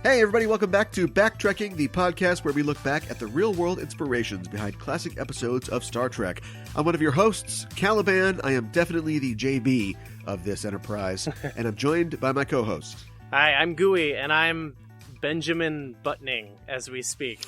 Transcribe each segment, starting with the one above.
Hey everybody, welcome back to BackTrekking, the podcast where we look back at the real-world inspirations behind classic episodes of Star Trek. I'm one of your hosts, Caliban. I am definitely the JB of this enterprise, and I'm joined by my co-host. Hi, I'm Gooey, and I'm Benjamin Buttoning as we speak.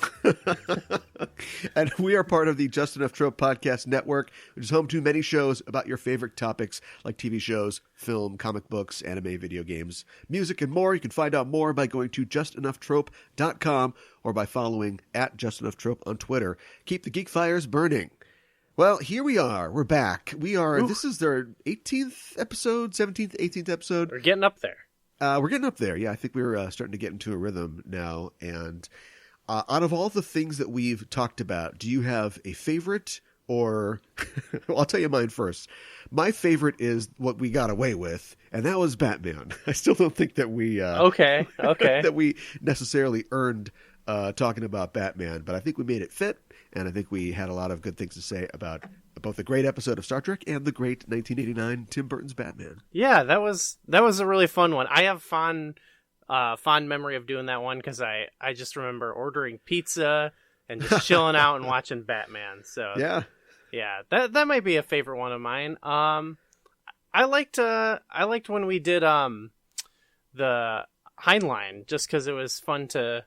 And we are part of the Just Enough Trope Podcast Network, which is home to many shows about your favorite topics like TV shows, film, comic books, anime, video games, music, and more. You can find out more by going to justenoughtrope.com or by following at JustEnoughTrope on Twitter. Keep the geek fires burning. Well, here we are. We're back. This is their 18th episode, 17th, 18th episode. We're getting up there. We're getting up there. Yeah, I think we're starting to get into a rhythm now. And out of all the things that we've talked about, do you have a favorite or... well, I'll tell you mine first. My favorite is what we got away with, and that was Batman. I still don't think that we... Okay. that we necessarily earned talking about Batman, but I think we made it fit, and I think we had a lot of good things to say about both the great episode of Star Trek and the great 1989 Tim Burton's Batman. Yeah, that was a really fun one. I have fond memory of doing that one because I just remember ordering pizza and just chilling out and watching Batman. So yeah, that might be a favorite one of mine. I liked when we did the Heinlein just because it was fun to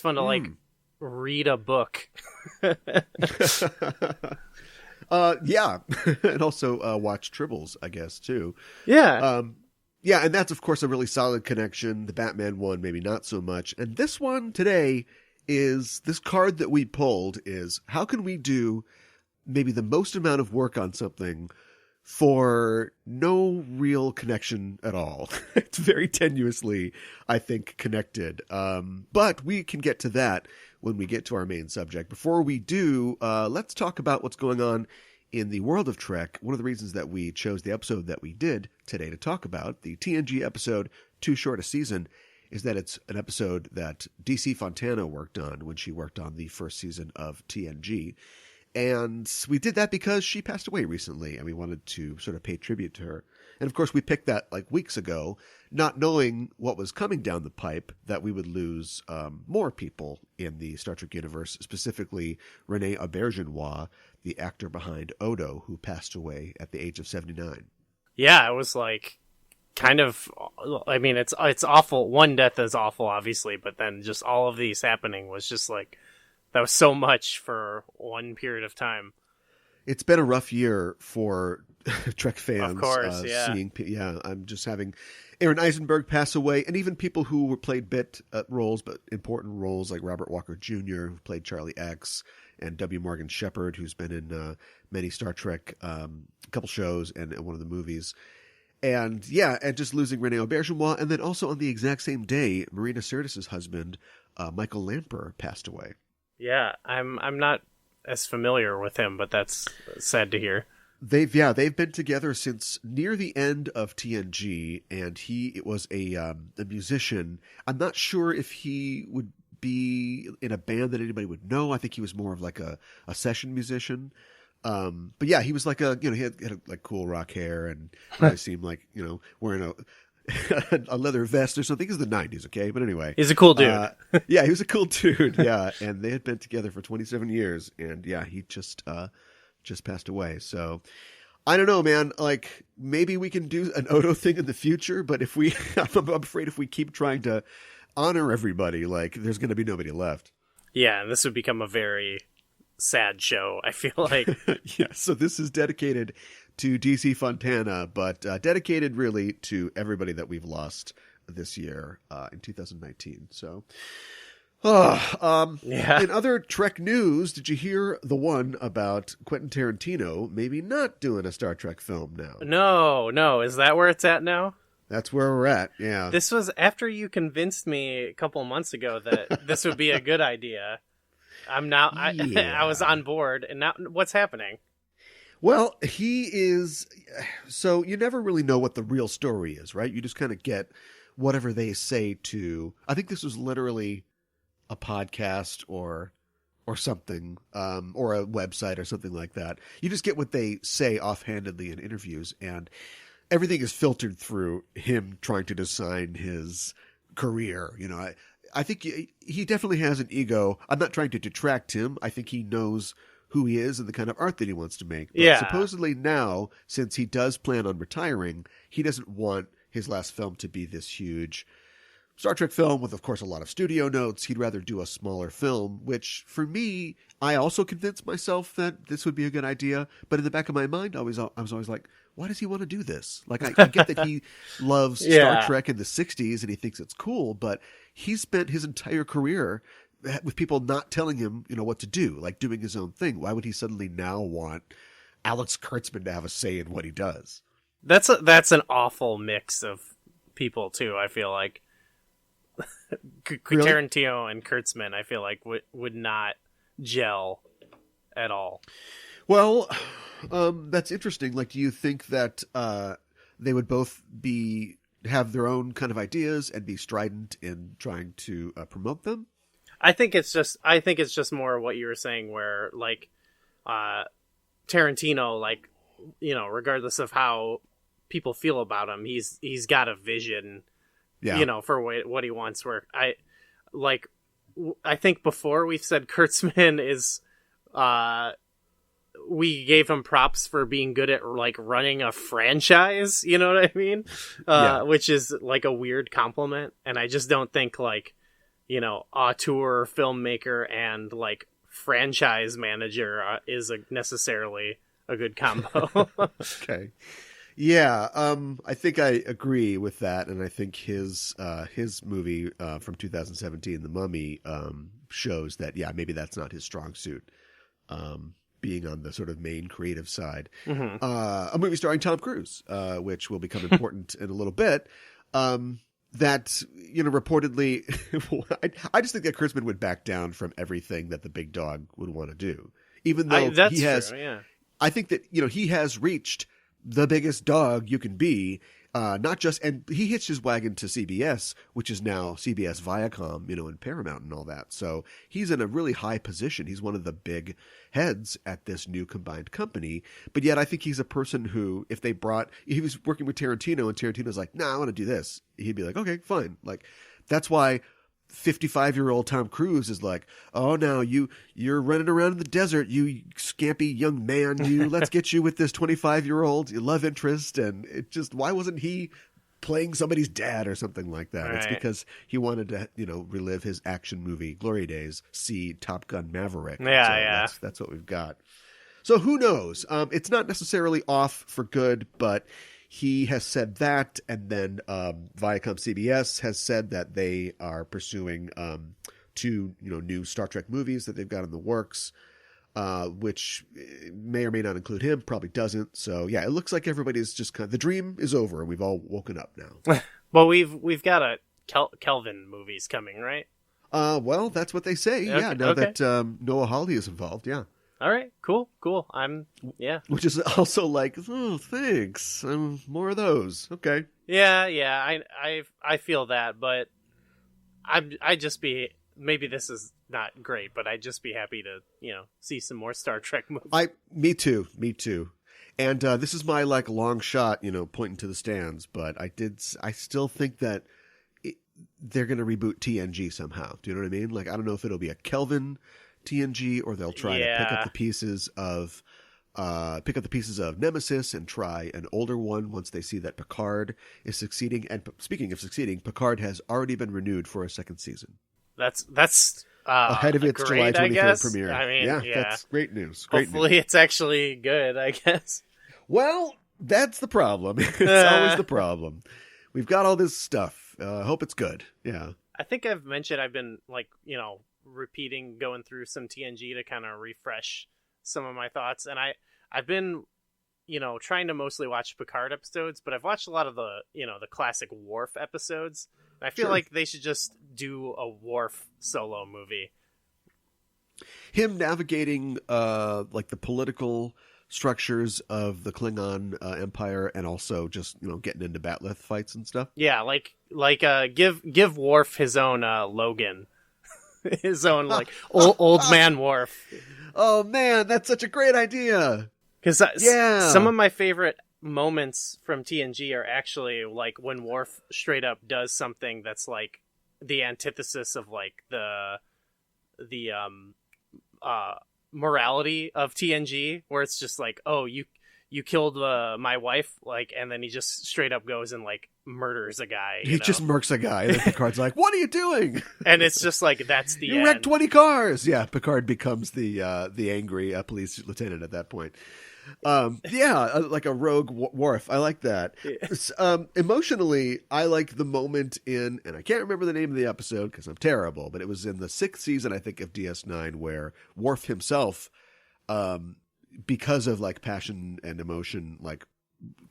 like read a book. Yeah, and also watch Tribbles, I guess, too. Yeah. Yeah, and that's, of course, a really solid connection. The Batman one, maybe not so much. And this one today is, this card that we pulled is, how can we do maybe the most amount of work on something for no real connection at all? It's very tenuously, I think, connected. But we can get to that when we get to our main subject. Before we do, let's talk about what's going on in the world of Trek. One of the reasons that we chose the episode that we did today to talk about, the TNG episode, Too Short a Season, is that it's an episode that DC Fontana worked on when she worked on the first season of TNG. And we did that because she passed away recently, and we wanted to sort of pay tribute to her. And of course, we picked that like weeks ago, not knowing what was coming down the pipe, that we would lose more people in the Star Trek universe, specifically Rene Auberjonois, the actor behind Odo, who passed away at the age of 79. Yeah, it was like kind of, I mean, it's awful. One death is awful, obviously, but then just all of these happening was just like, that was so much for one period of time. It's been a rough year for Trek fans. Of course, yeah. I'm just having Aaron Eisenberg pass away, and even people who were played bit roles, but important roles, like Robert Walker Jr., who played Charlie X, and W. Morgan Shepard, who's been in many Star Trek, a couple shows, and one of the movies. And yeah, and just losing Rene Auberjonois, and then also on the exact same day, Marina Sirtis' husband, Michael Lamper, passed away. Yeah, I'm not as familiar with him, but that's sad to hear. They've been together since near the end of TNG, and he was a musician. I'm not sure if he would be in a band that anybody would know. I think he was more of like a session musician. But yeah, he was like he had like cool rock hair, and he seemed like, wearing a leather vest or something. It was the 90s, okay? But anyway. He's a cool dude. Yeah, he was a cool dude, yeah. And they had been together for 27 years, and yeah, he just passed away. So, I don't know, man. Like, maybe we can do an Odo thing in the future, but I'm afraid if we keep trying to honor everybody, like, there's going to be nobody left. Yeah, and this would become a very sad show, I feel like. Yeah, so this is dedicated to DC Fontana, but dedicated really to everybody that we've lost this year in 2019. So, In other Trek news, did you hear the one about Quentin Tarantino maybe not doing a Star Trek film now? No. Is that where it's at now? That's where we're at, yeah. This was after you convinced me a couple of months ago that this would be a good idea. I was on board, and now what's happening? Well, he is... So you never really know what the real story is, right? You just kind of get whatever they say to... I think this was literally a podcast or something, or a website or something like that. You just get what they say offhandedly in interviews, and everything is filtered through him trying to design his career. I think he definitely has an ego. I'm not trying to detract him. I think he knows who he is and the kind of art that he wants to make. But supposedly now, since he does plan on retiring, he doesn't want his last film to be this huge Star Trek film with, of course, a lot of studio notes. He'd rather do a smaller film, which for me, I also convinced myself that this would be a good idea. But in the back of my mind, I was always like, why does he want to do this? Like, I get that he loves Star Trek in the 60s and he thinks it's cool, but he spent his entire career with people not telling him, what to do, like doing his own thing. Why would he suddenly now want Alex Kurtzman to have a say in what he does? That's an awful mix of people too. I feel like Really? Tarantino and Kurtzman, I feel like would not gel at all. Well, that's interesting. Like, do you think that they would both have their own kind of ideas and be strident in trying to promote them? I think it's just more what you were saying, where like Tarantino, like, regardless of how people feel about him, he's got a vision, for what he wants. Where I think before we've said Kurtzman is, we gave him props for being good at like running a franchise. You know what I mean? Which is like a weird compliment, and I just don't think like, auteur, filmmaker, and like franchise manager is necessarily a good combo. Okay. Yeah, I think I agree with that, and I think his movie from 2017, The Mummy, shows that maybe that's not his strong suit, being on the sort of main creative side. Mm-hmm. A movie starring Tom Cruise, which will become important in a little bit. That reportedly, I just think that Kurtzman would back down from everything that the big dog would want to do, even though he has. True, yeah. I think that he has reached the biggest dog you can be, not just, and he hitched his wagon to CBS, which is now CBS Viacom, and Paramount and all that. So he's in a really high position. He's one of the big heads at this new combined company. But yet I think he's a person who, if he was working with Tarantino and Tarantino's like, nah, I want to do this, he'd be like, okay, fine. Like, that's why 55-year-old Tom Cruise is like, oh, now you're running around in the desert, you scampy young man, let's get you with this 25-year-old love interest. And it just, why wasn't he playing somebody's dad or something like that? Right. It's because he wanted to, relive his action movie glory days, see Top Gun Maverick. Yeah. That's what we've got. So who knows? It's not necessarily off for good, but he has said that, and then Viacom CBS has said that they are pursuing 2 new Star Trek movies that they've got in the works, which may or may not include him, probably doesn't. So yeah, it looks like everybody's just the dream is over, and we've all woken up now. Well, we've got a Kelvin movies coming, right? Well, that's what they say. Okay, now that Noah Hawley is involved, yeah. All right, cool. Which is also like, oh, thanks. More of those. Okay. Yeah. I feel that, but I just be, maybe this is not great, but I'd just be happy to see some more Star Trek movies. Me too. And this is my like long shot, pointing to the stands, but I still think that they're going to reboot TNG somehow. Do you know what I mean? Like, I don't know if it'll be a Kelvin TNG, or they'll try to pick up the pieces of Nemesis and try an older one once they see that Picard is succeeding. And speaking of succeeding, Picard has already been renewed for a second season. That's ahead of its great, July 23rd premiere. I mean, that's great news. Hopefully it's actually good, I guess. Well, that's the problem. It's always the problem. We've got all this stuff. Hope it's good. Yeah. I think I've mentioned I've been like, going through some TNG to kind of refresh some of my thoughts, and I've been trying to mostly watch Picard episodes, but I've watched a lot of the the classic Worf episodes, and I feel like they should just do a Worf solo movie, him navigating like the political structures of the Klingon Empire, and also just getting into Batleth fights and stuff. Yeah, give Worf his own Logan. His own like old man Worf. Oh man, that's such a great idea. Because some of my favorite moments from TNG are actually like when Worf straight up does something that's like the antithesis of like the morality of TNG, where it's just like, oh, you killed my wife, like, and then he just straight up goes and like murders a guy. He just murks a guy, and then Picard's like, "What are you doing?" And it's just like, that's the you wrecked 20 cars. Yeah, Picard becomes the angry police lieutenant at that point. Like a rogue Worf. I like that. Yeah. Emotionally, I like the moment in, and I can't remember the name of the episode because I'm terrible, but it was in the 6th season, I think, of DS9, where Worf himself, because of like passion and emotion, like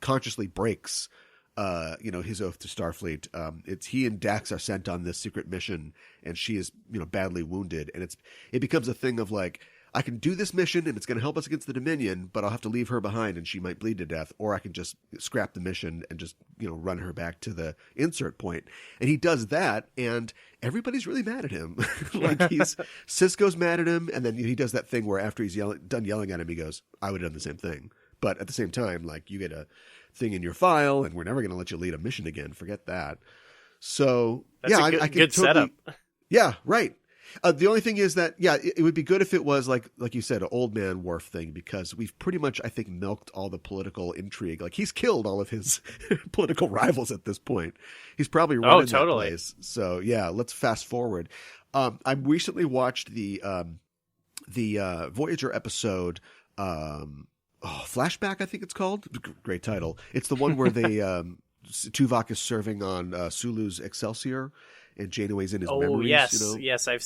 consciously breaks his oath to Starfleet. It's he and Dax are sent on this secret mission, and she is, badly wounded, and it becomes a thing of like, I can do this mission and it's going to help us against the Dominion, but I'll have to leave her behind and she might bleed to death, or I can just scrap the mission and just, run her back to the insert point. And he does that, and everybody's really mad at him. Like Sisko's mad at him, and then he does that thing where after he's done yelling at him, he goes, I would have done the same thing. But at the same time, like, you get a thing in your file and we're never going to let you lead a mission again. Forget that. So that's I can good totally, setup. Yeah, right. The only thing is that, it would be good if it was like you said, an old man Worf thing, because we've pretty much, I think, milked all the political intrigue. Like, he's killed all of his political rivals at this point. He's probably running that place. So let's fast forward. I recently watched the Voyager episode, Flashback, I think it's called. Great title. It's the one where they Tuvok is serving on Sulu's Excelsior, and Janeway's in his memories. Yes, I've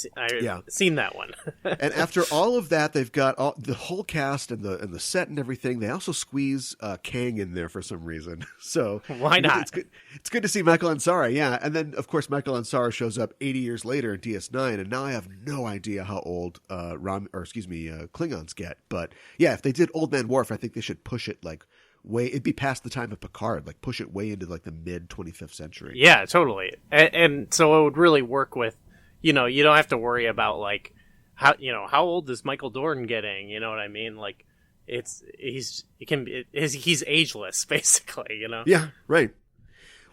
seen that one. And after all of that, they've got the whole cast and the set and everything. They also squeeze Kang in there for some reason. So why not? It's good to see Michael Ansara. Yeah, and then of course Michael Ansara shows up 80 years later in DS9, and now I have no idea how old Klingons get. But yeah, if they did Old Man Worf, I think they should push it like it'd be past the time of Picard, like push it way into like the mid 25th century. Yeah, totally. And so it would really work with, you don't have to worry about like how old is Michael Dorn getting? You know what I mean? Like he's ageless basically, Yeah, right.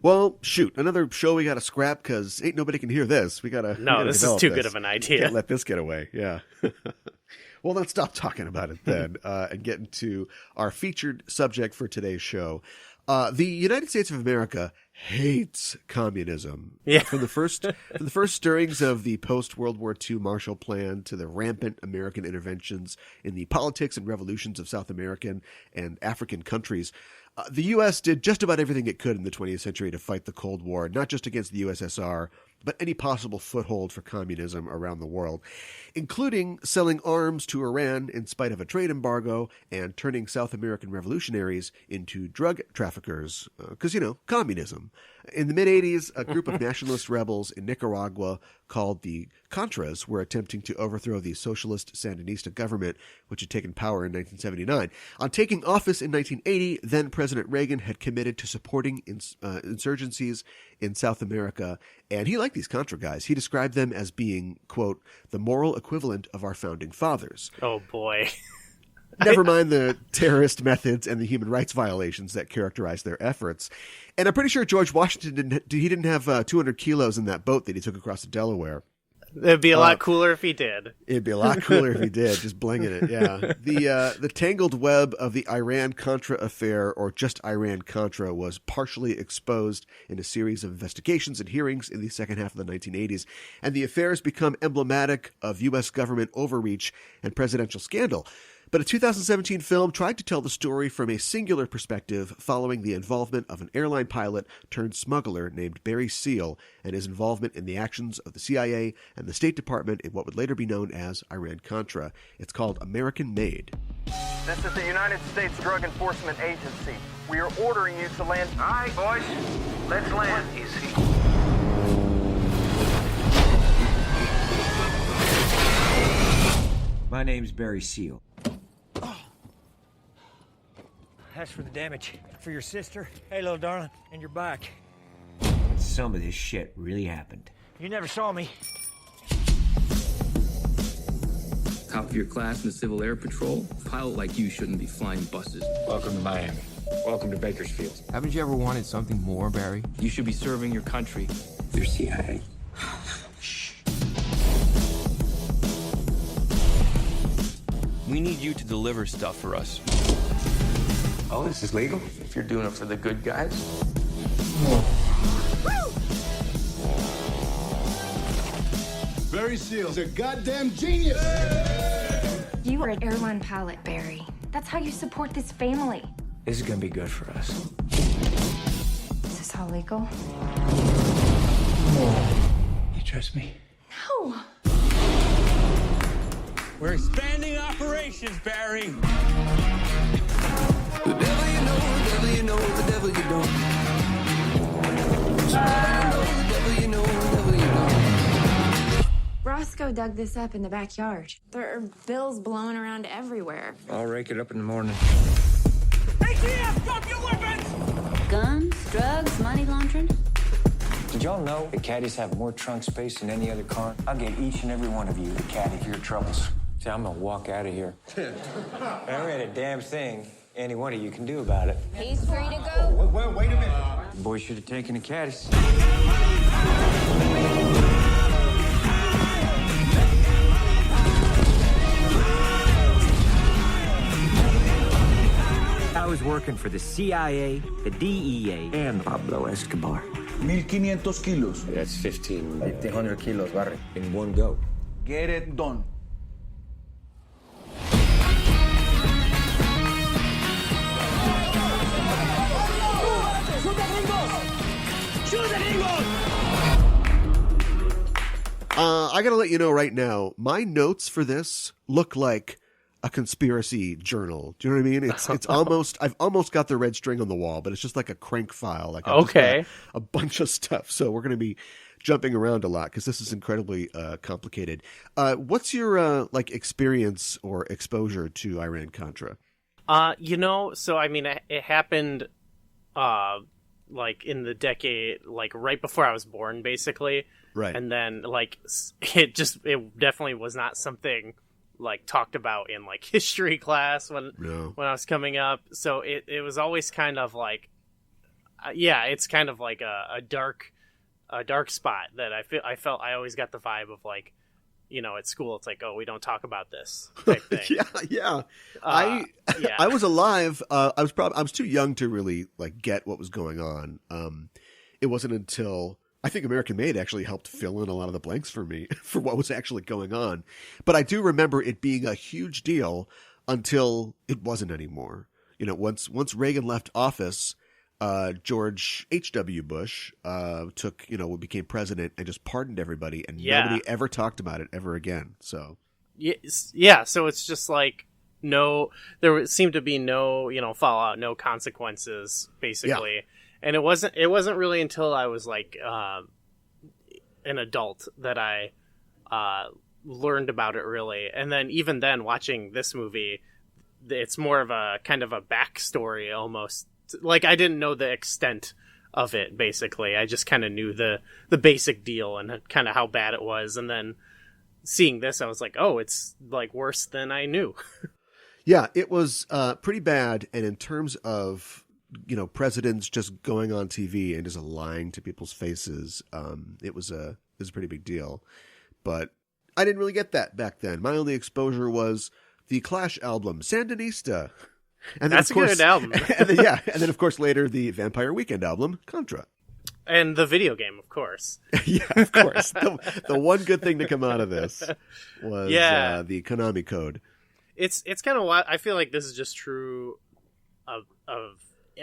Well, shoot, another show we got to scrap because ain't nobody can hear this. This is too good of an idea. Can't let this get away. Yeah. Well, let's stop talking about it then and get into our featured subject for today's show. The United States of America hates communism. Yeah. From the first stirrings of the post-World War II Marshall Plan to the rampant American interventions in the politics and revolutions of South American and African countries, the U.S. did just about everything it could in the 20th century to fight the Cold War, not just against the USSR, but any possible foothold for communism around the world, including selling arms to Iran in spite of a trade embargo and turning South American revolutionaries into drug traffickers, because, communism. In the mid-'80s, a group of nationalist rebels in Nicaragua called the Contras were attempting to overthrow the socialist Sandinista government, which had taken power in 1979. On taking office in 1980, then-President Reagan had committed to supporting insurgencies in South America, and he liked these Contra guys. He described them as being, quote, the moral equivalent of our founding fathers. Oh, boy. Never mind the terrorist methods and the human rights violations that characterize their efforts. And I'm pretty sure George Washington didn't have 200 kilos in that boat that he took across the Delaware. It'd be a lot cooler if he did. It'd be a lot cooler if he did, just blinging it, yeah. The tangled web of the Iran-Contra affair, or just Iran-Contra, was partially exposed in a series of investigations and hearings in the second half of the 1980s, and the affair has become emblematic of U.S. government overreach and presidential scandal. But a 2017 film tried to tell the story from a singular perspective following the involvement of an airline pilot turned smuggler named Barry Seal and his involvement in the actions of the CIA and the State Department in what would later be known as Iran-Contra. It's called American Made. This is the United States Drug Enforcement Agency. We are ordering you to land. All right, boys, let's land. Easy. My name's Barry Seal. That's for the damage. For your sister, hey, little darling, and your back. Some of this shit really happened. You never saw me. Top of your class in the Civil Air Patrol. A pilot like you shouldn't be flying buses. Welcome to Miami. Welcome to Bakersfield. Haven't you ever wanted something more, Barry? You should be serving your country. You're CIA. We need you to deliver stuff for us. Oh, this is legal? If you're doing it for the good guys. Barry Seal's a goddamn genius! You are an airline pilot, Barry. That's how you support this family. This is gonna be good for us. Is this all legal? You trust me? No. We're expanding operations, Barry. The devil you know, the devil you know, the devil you don't. The devil you know, the devil you don't. Roscoe dug this up in the backyard. There are bills blowing around everywhere. I'll rake it up in the morning. ATF, drop your weapons! Guns, drugs, money laundering. Did y'all know that caddies have more trunk space than any other car? I'll get each and every one of you a caddy for your troubles. See, I'm gonna walk out of here. There ain't a damn thing any one of you can do about it. He's free to go. Wait a minute. The boy should have taken the caddies. I was working for the CIA, the DEA, and Pablo Escobar. 1,500 kilos. That's 1,500 kilos, Barry. In one go. Get it done. I gotta let you know right now, my notes for this look like a conspiracy journal. Do you know what I mean? It's almost, I've almost got the red string on the wall, but it's just like a crank file. Like I've just got a bunch of stuff. So we're going to be jumping around a lot because this is incredibly complicated. What's your like experience or exposure to Iran-Contra? So I mean, it happened like in the decade, like right before I was born, basically. Right. And then like it definitely was not something like talked about in like history class when I was coming up. So it was always kind of like, it's kind of like a dark spot that I felt I always got the vibe of like, at school, it's like, oh, we don't talk about this type thing. Yeah. I was alive. I was too young to really like get what was going on. It wasn't until I think American Made actually helped fill in a lot of the blanks for me for what was actually going on. But I do remember it being a huge deal until it wasn't anymore. Once Reagan left office, George H.W. Bush became president and just pardoned everybody, and nobody ever talked about it ever again. So so it's just like there seemed to be no fallout, no consequences, basically. Yeah. And it wasn't really until I was like an adult that I learned about it, really. And then even then, watching this movie, it's more of a kind of a backstory almost. Like, I didn't know the extent of it, basically. I just kind of knew the basic deal and kind of how bad it was. And then seeing this, I was like, oh, it's like worse than I knew. Yeah, it was pretty bad. And in terms of presidents just going on TV and just lying to people's faces, it was a pretty big deal. But I didn't really get that back then. My only exposure was the Clash album, Sandinista. And then, that's a good album. and then of course later the Vampire Weekend album, Contra. And the video game, of course. Yeah, of course. The one good thing to come out of this was the Konami code. It's kind of wild. I feel like this is just true of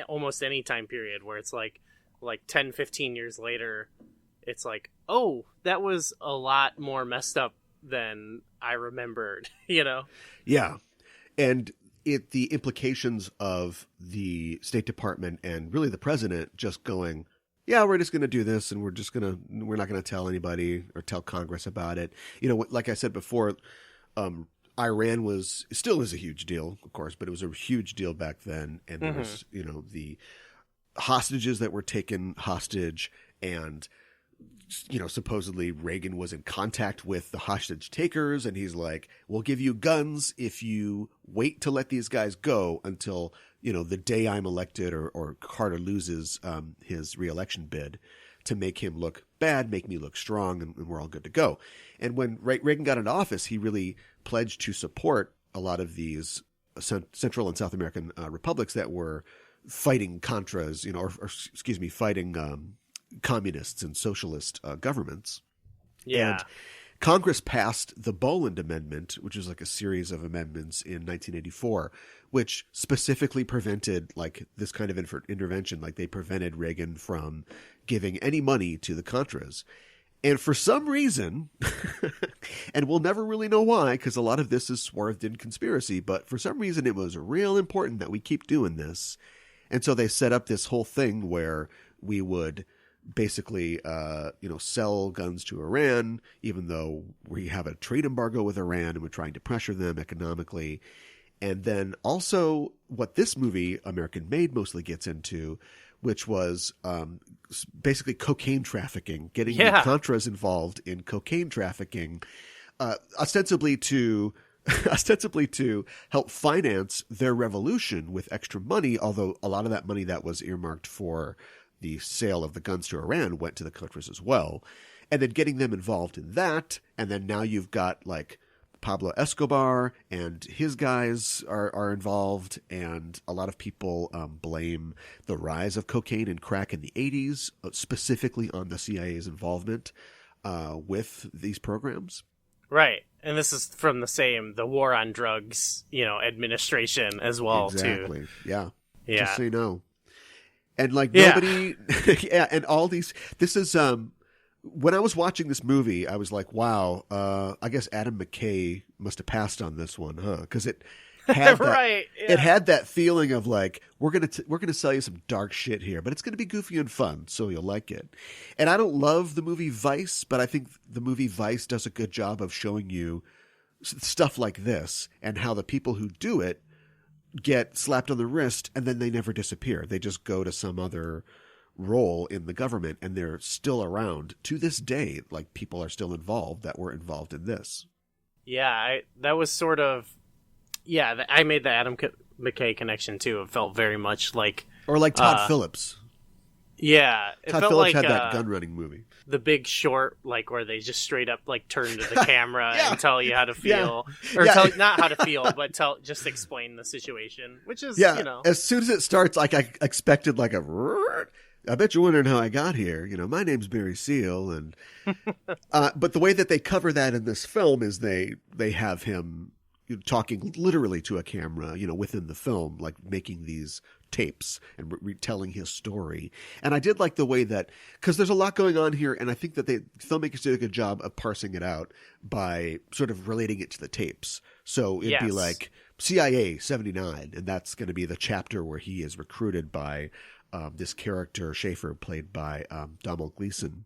almost any time period where it's like 10, 15 years later, it's like, oh, that was a lot more messed up than I remembered, Yeah. And the implications of the State Department and really the president just going, yeah, we're just going to do this and we're not going to tell anybody or tell Congress about it. Like I said before, Iran still is a huge deal, of course, but it was a huge deal back then. And there was, the hostages that were taken hostage, and, supposedly Reagan was in contact with the hostage takers, and he's like, we'll give you guns if you wait to let these guys go until, the day I'm elected or Carter loses his reelection bid, to make him look bad, make me look strong, and we're all good to go. And when Reagan got into office, he really pledged to support a lot of these Central and South American republics that were fighting Contras, fighting communists and socialist governments. Yeah. And Congress passed the Boland Amendment, which is like a series of amendments in 1984, which specifically prevented like this kind of intervention. Like they prevented Reagan from giving any money to the Contras. And for some reason, and we'll never really know why, because a lot of this is swathed in conspiracy, but for some reason it was real important that we keep doing this. And so they set up this whole thing where we would basically, sell guns to Iran, even though we have a trade embargo with Iran and we're trying to pressure them economically. And then also what this movie, American Made, mostly gets into, which was basically cocaine trafficking, getting the Contras involved in cocaine trafficking, ostensibly to help finance their revolution with extra money, although a lot of that money that was earmarked for the sale of the guns to Iran went to the Contras as well. And then getting them involved in that, and then now you've got like Pablo Escobar and his guys are involved, and a lot of people blame the rise of cocaine and crack in the 80s, specifically on the CIA's involvement with these programs. Right. And this is from the War on Drugs, administration as well, exactly. too. Yeah. Yeah. Just so you know. And like nobody, and all these, this is, when I was watching this movie, I was like, wow, I guess Adam McKay must have passed on this one, huh? Because it had that, it had that feeling of like, we're gonna sell you some dark shit here, but it's gonna be goofy and fun, so you'll like it. And I don't love the movie Vice, but I think the movie Vice does a good job of showing you stuff like this and how the people who do it get slapped on the wrist and then they never disappear. They just go to some other role in the government, and they're still around to this day. Like people are still involved that were involved in this. Yeah, that was sort of, I made the Adam McKay connection too. It felt very much like, or like Todd Phillips. Yeah, it Todd felt Phillips like had that gun running movie, The Big Short, like where they just straight up like turn to the camera and tell you how to feel, or not how to feel, but just explain the situation, which is As soon as it starts, like I expected, like I bet you're wondering how I got here. My name's Barry Seal, and but the way that they cover that in this film is they have him talking literally to a camera, within the film, like making these tapes and retelling his story. And I did like the way that, because there's a lot going on here, and I think that filmmakers did a good job of parsing it out by sort of relating it to the tapes. So it'd be like CIA 79, and that's going to be the chapter where he is recruited by this character Schaefer, played by Domhnall Gleeson,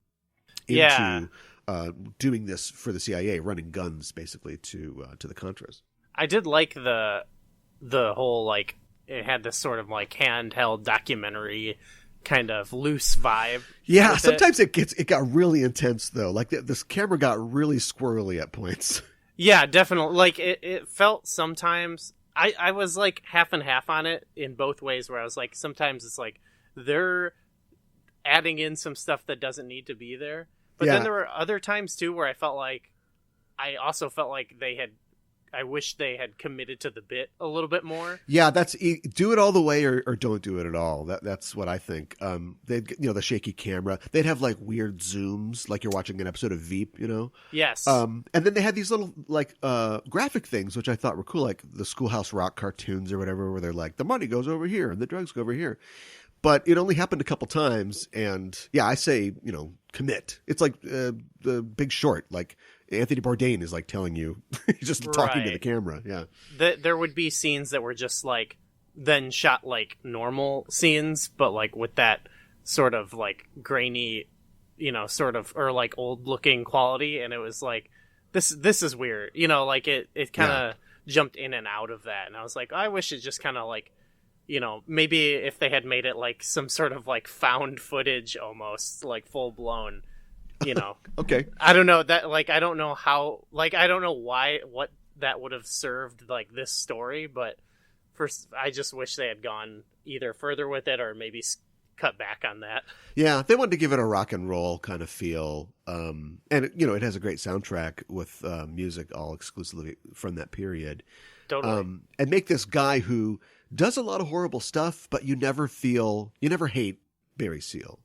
into doing this for the CIA, running guns basically to the Contras. I did like the whole, like, it had this sort of like handheld documentary kind of loose vibe. Yeah, sometimes it got really intense though. Like this camera got really squirrely at points. Yeah, definitely. Like it felt sometimes. I was like half and half on it in both ways, where I was like, sometimes it's like they're adding in some stuff that doesn't need to be there. But then there were other times too where I also felt like I wish they had committed to the bit a little bit more. Yeah, do it all the way or don't do it at all. That's what I think. They'd the shaky camera. They'd have like weird zooms, like you're watching an episode of Veep, Yes. And then they had these little like graphic things, which I thought were cool, like the Schoolhouse Rock cartoons or whatever, where they're like the money goes over here and the drugs go over here. But it only happened a couple times, and I say commit. It's like the Big Short, like. Anthony Bourdain is like telling you, he's just talking to the camera. Yeah. There would be scenes that were just like then shot like normal scenes, but like with that sort of like grainy, sort of, or like old looking quality. And it was like, this is weird, like it kind of jumped in and out of that. And I was like, I wish it just kind of like, maybe if they had made it like some sort of like found footage, almost like full blown, Okay. I don't know that, like, I don't know how, like, I don't know what that would have served, like, this story, but first, I just wish they had gone either further with it or maybe cut back on that. Yeah, they wanted to give it a rock and roll kind of feel. And, it has a great soundtrack with music all exclusively from that period. Totally. And make this guy who does a lot of horrible stuff, but you never hate Barry Seal.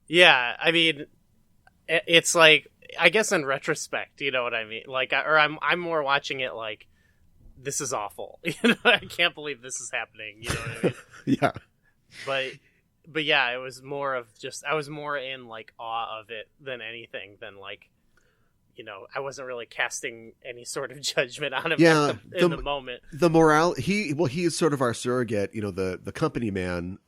Yeah, I mean, it's like, I guess in retrospect, you know what I mean? Like, I'm more watching it like, this is awful. You know, I can't believe this is happening. You know what I mean? Yeah. But yeah, it was more of just, I was more in like awe of it than anything, than like, you know, I wasn't really casting any sort of judgment on him in the moment. The morale, he is sort of our surrogate, you know, the company man,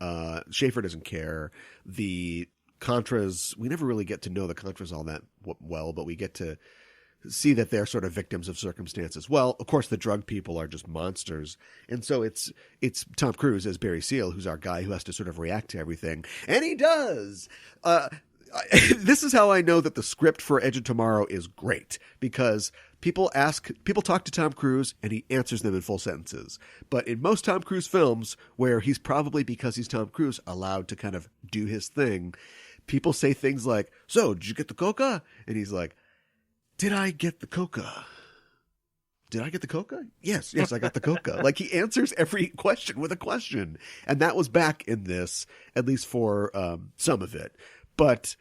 Schaefer doesn't care. The Contras, we never really get to know the Contras all that well, but we get to see that they're sort of victims of circumstance as well. Of course, the drug people are just monsters. And so it's Tom Cruise as Barry Seal, who's our guy who has to sort of react to everything. And he does! This is how I know that the script for Edge of Tomorrow is great, because people talk to Tom Cruise and he answers them in full sentences. But in most Tom Cruise films, where he's probably, because he's Tom Cruise, allowed to kind of do his thing, people say things like, "So, did you get the coca?" And he's like, "Did I get the coca? Did I get the coca? Yes, I got the coca." Like, he answers every question with a question. And that was back in this, at least for some of it. But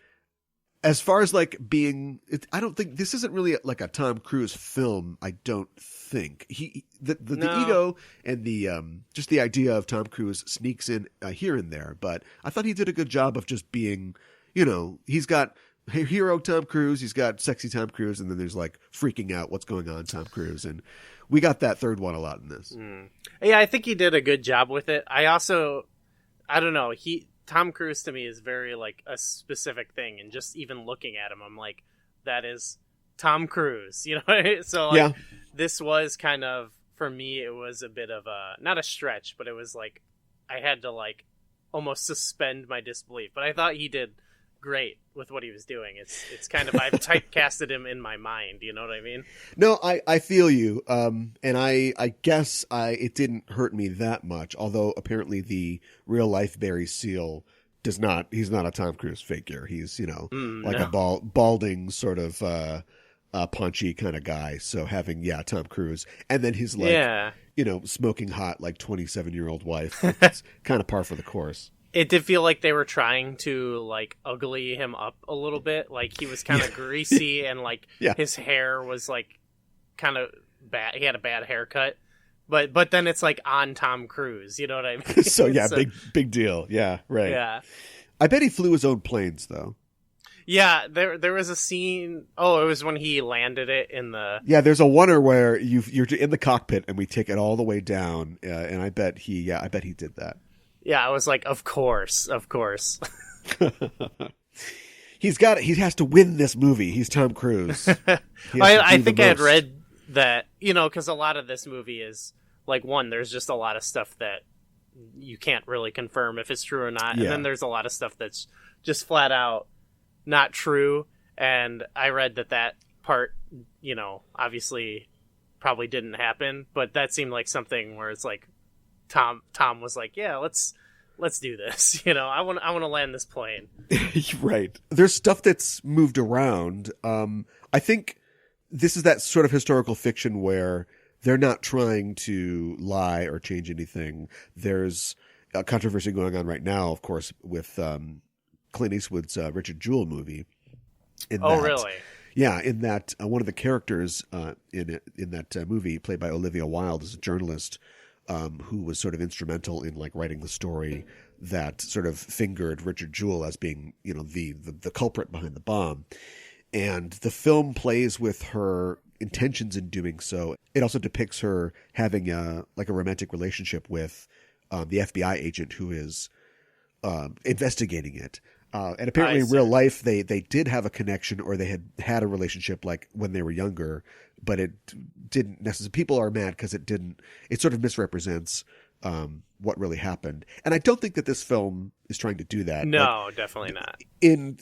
as far as like being, I don't think this isn't really like a Tom Cruise film. I don't think the ego and the just the idea of Tom Cruise sneaks in here and there. But I thought he did a good job of just being, you know, he's got hero Tom Cruise, he's got sexy Tom Cruise, and then there's like freaking out what's going on Tom Cruise, and we got that third one a lot in this. Yeah, I think he did a good job with it. I don't know, Tom Cruise to me is very like a specific thing, and just even looking at him, I'm like, that is Tom Cruise, you know? So like, this was kind of, for me, it was a bit of not a stretch, but it was like, I had to like almost suspend my disbelief. But I thought he did great with what he was doing. It's kind of, I've typecasted him in my mind, you know what I mean? No, I feel you. And I guess it didn't hurt me that much, although apparently the real life Barry Seal he's not a Tom Cruise figure. He's, you know, a balding sort of punchy kind of guy. So having, Tom Cruise, and then his like, you know, smoking hot like 27-year-old wife, it's kind of par for the course. It did feel like they were trying to like ugly him up a little bit. Like, he was kind of greasy and like his hair was like kind of bad. He had a bad haircut, but then it's like on Tom Cruise, you know what I mean? So big deal. Yeah. Right. Yeah. I bet he flew his own planes though. Yeah. There was a scene. Oh, it was when he landed it in the. Yeah. There's a wonder where you're in the cockpit and we take it all the way down. And I bet he did that. Yeah, I was like, of course. He has to win this movie. He's Tom Cruise. I think I had read that, you know, because a lot of this movie is like, one, there's just a lot of stuff that you can't really confirm if it's true or not. And then there's a lot of stuff that's just flat out not true. And I read that part, you know, obviously probably didn't happen, but that seemed like something where it's like, Tom was like, yeah, let's do this. You know, I want to land this plane. Right. There's stuff that's moved around. I think this is that sort of historical fiction where they're not trying to lie or change anything. There's a controversy going on right now, of course, with Clint Eastwood's Richard Jewell movie. Really? Yeah, in that one of the characters in that movie, played by Olivia Wilde, is a journalist who was sort of instrumental in like writing the story that sort of fingered Richard Jewell as being, you know, the culprit behind the bomb. And the film plays with her intentions in doing so. It also depicts her having a romantic relationship with the FBI agent who is investigating it. And apparently in real life, they did have a connection, or they had a relationship like when they were younger, but it didn't necessarily, people are mad because it sort of misrepresents what really happened. And I don't think that this film is trying to do that. No, definitely not. In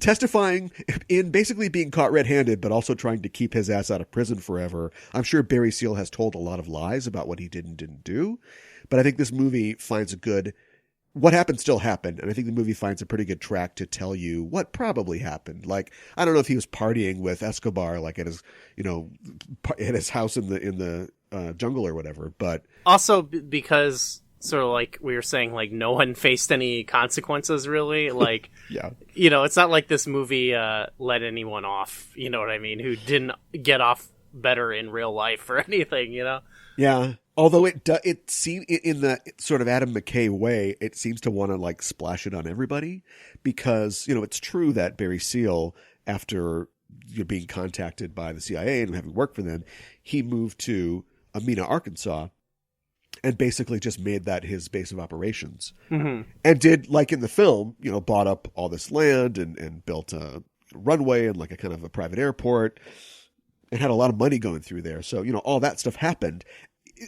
testifying, in basically being caught red-handed, but also trying to keep his ass out of prison forever, I'm sure Barry Seal has told a lot of lies about what he did and didn't do. But I think this movie finds what happened still happened, and I think the movie finds a pretty good track to tell you what probably happened. Like, I don't know if he was partying with Escobar, like at his, you know, at his house in the jungle or whatever. But also because sort of like we were saying, like no one faced any consequences really. Like, yeah, you know, it's not like this movie let anyone off. You know what I mean? Who didn't get off better in real life or anything. You know? Yeah. Although it seems in the sort of Adam McKay way, it seems to want to like splash it on everybody because, you know, it's true that Barry Seal, after being contacted by the CIA and having worked for them, he moved to Amina, Arkansas, and basically just made that his base of operations. Mm-hmm. And did, like in the film, you know, bought up all this land and built a runway and like a kind of a private airport and had a lot of money going through there. So, you know, all that stuff happened.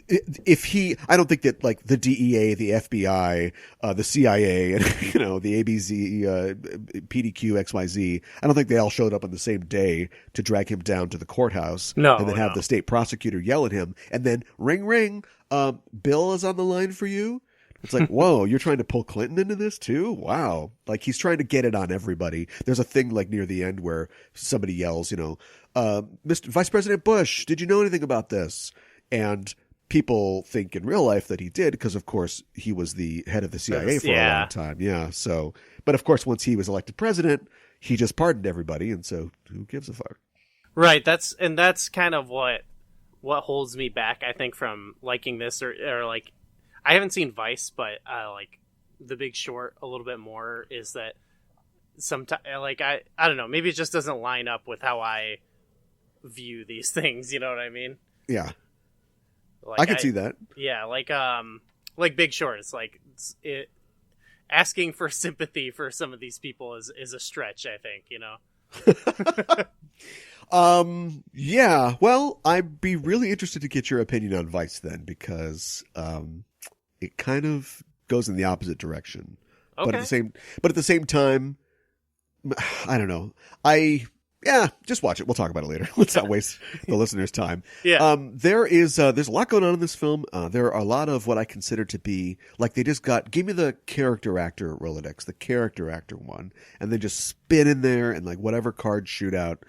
I don't think that like the DEA, the FBI, the CIA, and you know the ABZ, PDQ, XYZ, I don't think they all showed up on the same day to drag him down to the courthouse. No, and then have the state prosecutor yell at him, and then ring, ring, Bill is on the line for you. It's like, whoa, you're trying to pull Clinton into this too? Wow. Like he's trying to get it on everybody. There's a thing like near the end where somebody yells, you know, Mr. Vice President Bush, did you know anything about this? And people think in real life that he did because, of course, he was the head of the CIA for a long time. Yeah. So, but of course, once he was elected president, he just pardoned everybody. And so who gives a fuck? Right. That's kind of what holds me back, I think, from liking this or like, I haven't seen Vice, but like The Big Short a little bit more is that sometimes like, I don't know, maybe it just doesn't line up with how I view these things. You know what I mean? Yeah. Like I can see that. Yeah, like Big Short. It's like asking for sympathy for some of these people is a stretch. I think, you know. Yeah. Well, I'd be really interested to get your opinion on Vice then, because it kind of goes in the opposite direction. Okay. But at the same time, I don't know. Yeah, just watch it. We'll talk about it later. Let's not waste the listeners' time. Yeah. There's a lot going on in this film. There are a lot of what I consider to be, like they just give me the character actor Rolodex, the character actor one, and then just spin in there and like whatever card shootout,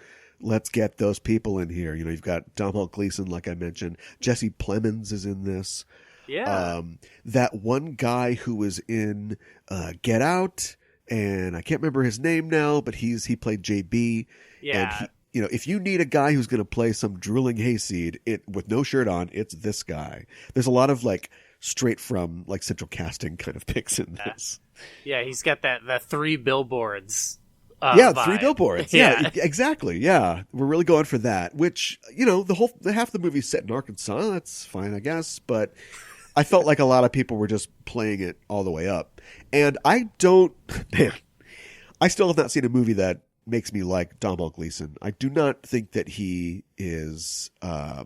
let's get those people in here. You know, you've got Domhnall Gleeson, like I mentioned. Jesse Plemons is in this. Yeah. That one guy who was in Get Out, and I can't remember his name now, but he played JB. Yeah. And you know, if you need a guy who's going to play some drooling hayseed with no shirt on, it's this guy. There's a lot of like straight from like central casting kind of picks in this. Yeah, he's got that 3 billboards. Yeah, 3 billboards. Yeah. Yeah, exactly. Yeah, we're really going for that. Which, you know, half the movie's set in Arkansas. That's fine, I guess. But I felt like a lot of people were just playing it all the way up. And I still have not seen a movie that makes me like Domhnall Gleeson. I do not think that he is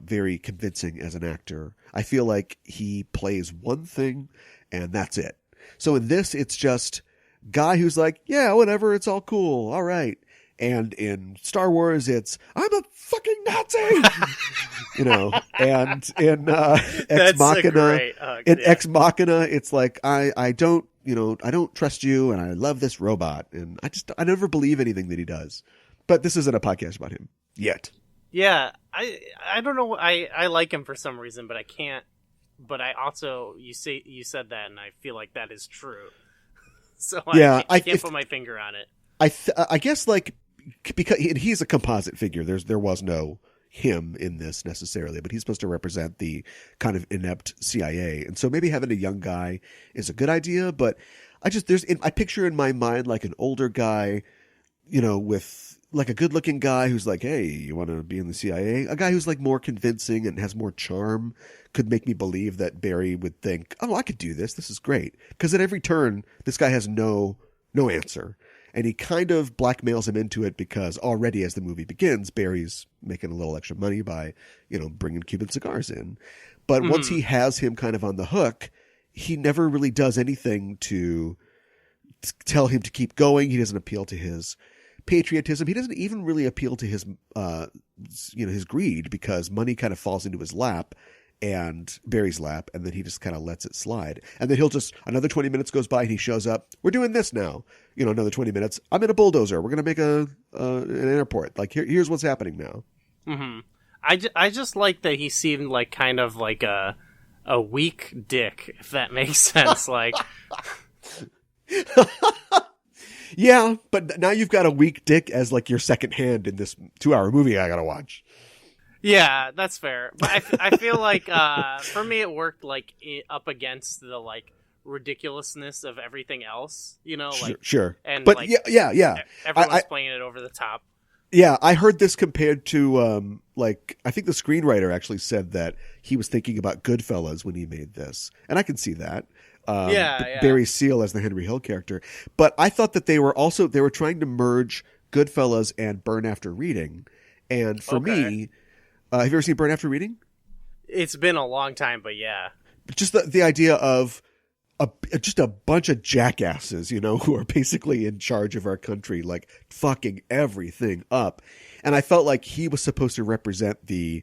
very convincing as an actor. I feel like he plays one thing and that's it. So in this, it's just guy who's like, yeah, whatever, it's all cool, all right. And in Star Wars, it's, I'm a fucking Nazi, you know. And in Ex Machina, Ex Machina, it's like, I don't trust you, and I love this robot, and I never believe anything that he does. But this isn't a podcast about him yet. Yeah, I don't know. I like him for some reason, but I can't. But I also, you said that, and I feel like that is true. So yeah, I can't put my finger on it. I guess like because he's a composite figure. There was no him in this necessarily, but he's supposed to represent the kind of inept CIA, and so maybe having a young guy is a good idea. But I picture in my mind like an older guy, you know, with like a good-looking guy who's like, hey, you want to be in the CIA? A guy who's like more convincing and has more charm could make me believe that Barry would think, oh, I could do this. This is great. Because at every turn, this guy has no answer. And he kind of blackmails him into it because already as the movie begins, Barry's making a little extra money by, you know, bringing Cuban cigars in. But once he has him kind of on the hook, he never really does anything to tell him to keep going. He doesn't appeal to his patriotism. He doesn't even really appeal to his, his greed, because money kind of falls into his lap and Barry's lap, and then he just kind of lets it slide. And then another 20 minutes goes by and he shows up. We're doing this now. You know, another 20 minutes. I'm in a bulldozer. We're going to make an airport. Like, here's what's happening now. Mm-hmm. I just like that he seemed like kind of like a weak dick, if that makes sense. Like, yeah, but now you've got a weak dick as like your second hand in this 2-hour movie I gotta watch. Yeah, that's fair. But I feel like for me it worked like up against the like ridiculousnly of everything else, you know, like sure. And but like, yeah. Everyone's playing it over the top. Yeah, I heard this compared to like I think the screenwriter actually said that he was thinking about Goodfellas when he made this, and I can see that. Barry Seal as the Henry Hill character, but I thought that they were trying to merge Goodfellas and Burn After Reading, and for me, have you ever seen Burn After Reading? It's been a long time, but yeah, just the idea of just a bunch of jackasses, you know, who are basically in charge of our country, like fucking everything up. And I felt like he was supposed to represent the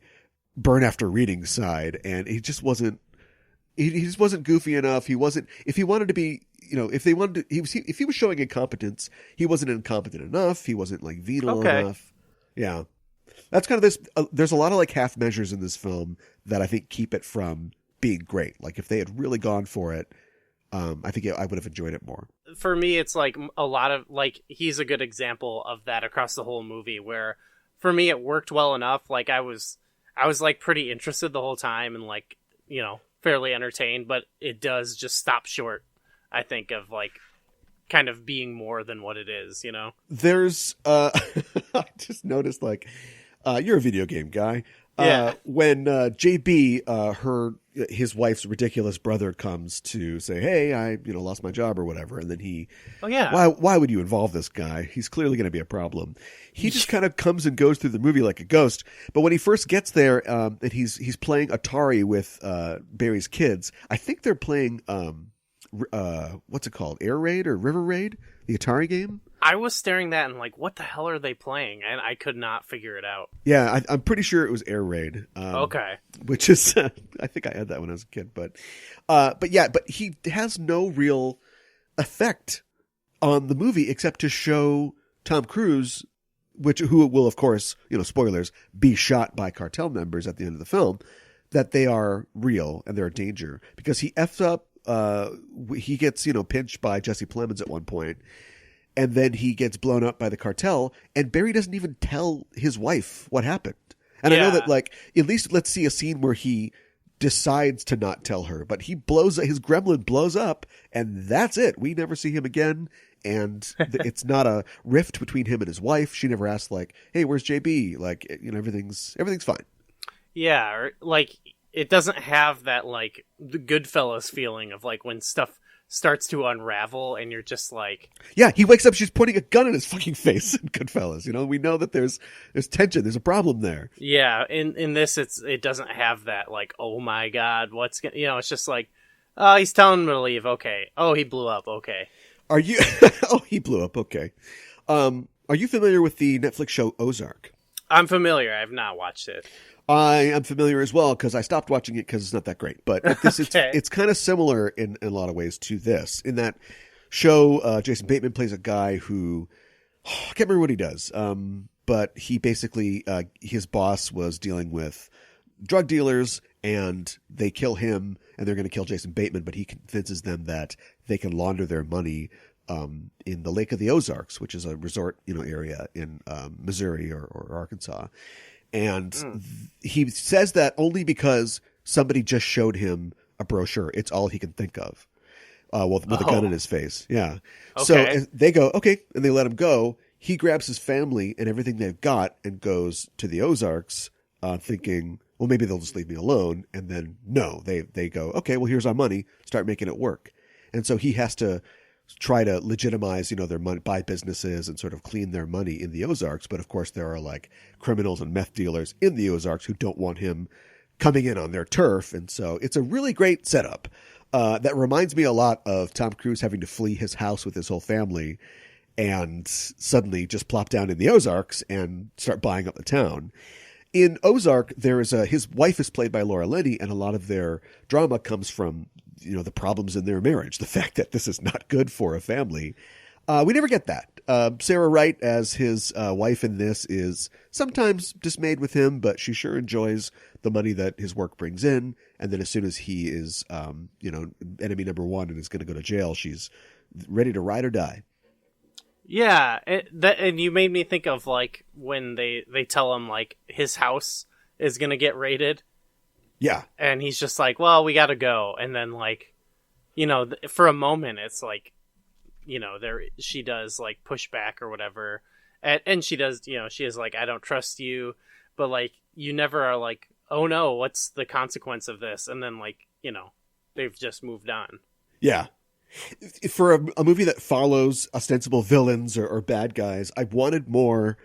Burn After Reading side, and he just wasn't. He just wasn't goofy enough. He wasn't. If he wanted to be, you know, if he was showing incompetence, he wasn't incompetent enough. He wasn't like venal enough. Yeah, that's kind of this. There's a lot of like half measures in this film that I think keep it from being great. Like if they had really gone for it. I think I would have enjoyed it more. For me, it's like a lot of like he's a good example of that across the whole movie. Where for me, it worked well enough. Like I was like pretty interested the whole time and like, you know, fairly entertained. But it does just stop short, I think, of like kind of being more than what it is. You know, there's I just noticed like you're a video game guy. Yeah. When JB, his wife's ridiculous brother comes to say, "Hey, I lost my job or whatever," and then why would you involve this guy? He's clearly going to be a problem. He just kind of comes and goes through the movie like a ghost. But when he first gets there, and he's playing Atari with Barry's kids. I think they're playing what's it called, Air Raid or River Raid, the Atari game. I was staring that and like, what the hell are they playing? And I could not figure it out. Yeah, I'm pretty sure it was Air Raid. Okay. Which is, I think I had that when I was a kid. But he has no real effect on the movie except to show Tom Cruise, who will, of course, spoilers, be shot by cartel members at the end of the film, that they are real and they're a danger. Because he F's up, he gets, pinched by Jesse Plemons at one point. And then he gets blown up by the cartel, and Barry doesn't even tell his wife what happened. And I know that, like, at least let's see a scene where he decides to not tell her, but his gremlin blows up, and that's it. We never see him again, and it's not a rift between him and his wife. She never asks, like, "Hey, where's JB?" Like, everything's fine. Yeah, or, like, it doesn't have that, like, the Goodfellas feeling of, like, when stuff starts to unravel and you're just like, yeah, he wakes up, she's pointing a gun in his fucking face in Goodfellas. We know that there's tension, there's a problem there. Yeah, in this it doesn't have that like, oh my god, it's just like, oh, he's telling him to leave, okay. Oh, he blew up, okay. Are you he blew up, okay. Are you familiar with the Netflix show Ozark? I'm familiar. I've not watched it. I am familiar as well because I stopped watching it because it's not that great. But it's kind of similar in a lot of ways to this. In that show, Jason Bateman plays a guy who, I can't remember what he does, but he basically, his boss was dealing with drug dealers and they kill him and they're going to kill Jason Bateman, but he convinces them that they can launder their money in the Lake of the Ozarks, which is a resort area in Missouri or Arkansas. And he says that only because somebody just showed him a brochure. It's all he can think of. With a gun in his face. Yeah. Okay. So they go, okay, and they let him go. He grabs his family and everything they've got and goes to the Ozarks thinking, well, maybe they'll just leave me alone. And then, no, they go, okay, well, here's our money. Start making it work. And so he has to try to legitimize, their money, buy businesses and sort of clean their money in the Ozarks. But of course, there are like criminals and meth dealers in the Ozarks who don't want him coming in on their turf. And so it's a really great setup that reminds me a lot of Tom Cruise having to flee his house with his whole family and suddenly just plop down in the Ozarks and start buying up the town. In Ozark, there is his wife is played by Laura Linney, and a lot of their drama comes from the problems in their marriage, the fact that this is not good for a family. We never get that. Sarah Wright as his wife in this is sometimes dismayed with him, but she sure enjoys the money that his work brings in. And then as soon as he is, enemy number one and is going to go to jail, she's ready to ride or die. Yeah, and you made me think of like when they tell him like his house is going to get raided. Yeah. And he's just like, well, we got to go. And then like, for a moment it's like, she does like push back or whatever. And she does, she is like, I don't trust you. But like, you never are like, oh no, what's the consequence of this? And then like, they've just moved on. Yeah. For a movie that follows ostensible villains or bad guys, I wanted more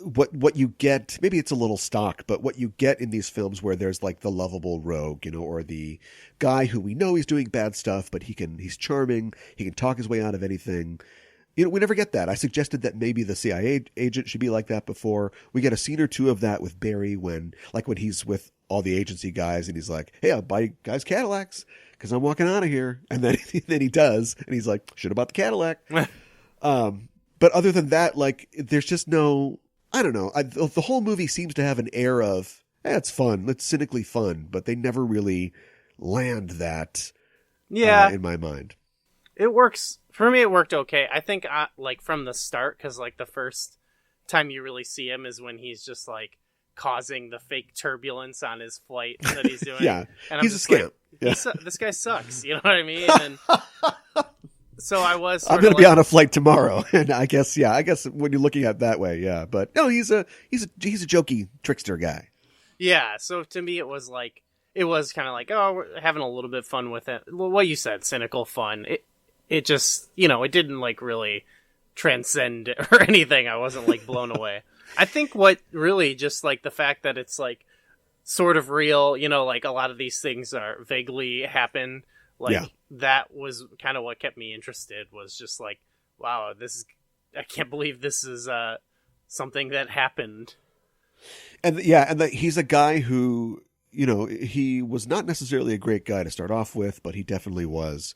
what you get. Maybe it's a little stock, but what you get in these films where there's like the lovable rogue, or the guy who we know he's doing bad stuff, but he's charming. He can talk his way out of anything. We never get that. I suggested that maybe the CIA agent should be like that before. We get a scene or two of that with Barry when he's with all the agency guys and he's like, hey, I'll buy guys Cadillacs because I'm walking out of here. And then he does. And he's like, should have bought the Cadillac. But other than that, like, there's just no, I don't know. The whole movie seems to have an air of, it's fun. It's cynically fun. But they never really land that in my mind. It works. For me, it worked okay. I think, like, from the start, because, like, the first time you really see him is when he's just, like, causing the fake turbulence on his flight that he's doing. Yeah, and he's a scamp. Like, this guy sucks, you know what I mean? And so I was I'm going to be on a flight tomorrow, and I guess when you're looking at it that way, yeah. But, no, he's a jokey trickster guy. Yeah, so to me it was kind of like, oh, we're having a little bit of fun with it. What you said, cynical fun. It just, it didn't like really transcend or anything. I wasn't like blown away. I think what really just like the fact that it's like sort of real, like a lot of these things are vaguely happen. Like that was kind of what kept me interested, was just like, wow, I can't believe this is something that happened. And he's a guy who, he was not necessarily a great guy to start off with, but he definitely was,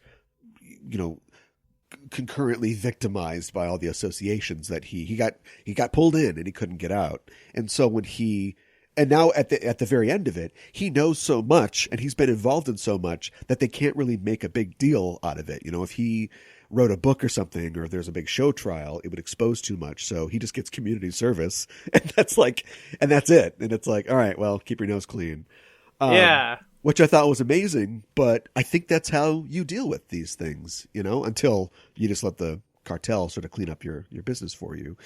concurrently victimized by all the associations that he got pulled in and he couldn't get out. And so and now at the very end of it, he knows so much and he's been involved in so much that they can't really make a big deal out of it. If he wrote a book or something, or if there's a big show trial, it would expose too much. So he just gets community service, and that's it. And it's like, all right, well, keep your nose clean. Yeah. Which I thought was amazing, but I think that's how you deal with these things, until you just let the cartel sort of clean up your business for you.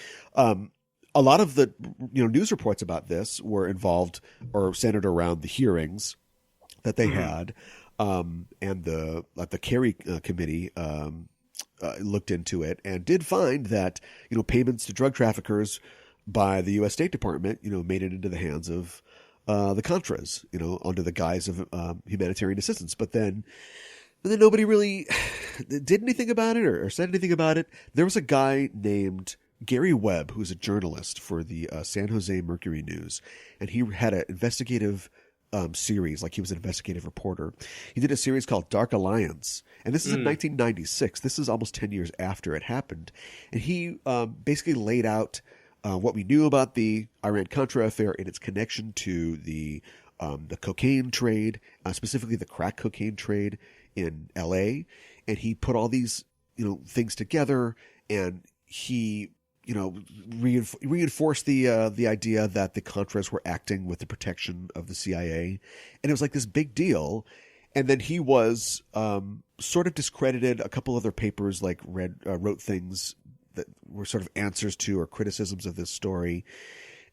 A lot of the news reports about this were involved or centered around the hearings that they had, and the Kerry committee looked into it and did find that payments to drug traffickers by the U.S. State Department made it into the hands of the Contras, under the guise of humanitarian assistance. But then nobody really did anything about it or said anything about it. There was a guy named Gary Webb, who's a journalist for the San Jose Mercury News, and he had an investigative series, like he was an investigative reporter. He did a series called Dark Alliance, and this is in 1996. This is almost 10 years after it happened. And he basically laid out what we knew about the Iran-Contra affair and its connection to the cocaine trade, specifically the crack cocaine trade in L.A. And he put all these, things together, and he, reinforced the idea that the Contras were acting with the protection of the CIA. And it was like this big deal. And then he was sort of discredited. A couple other papers wrote things that were sort of answers to or criticisms of this story.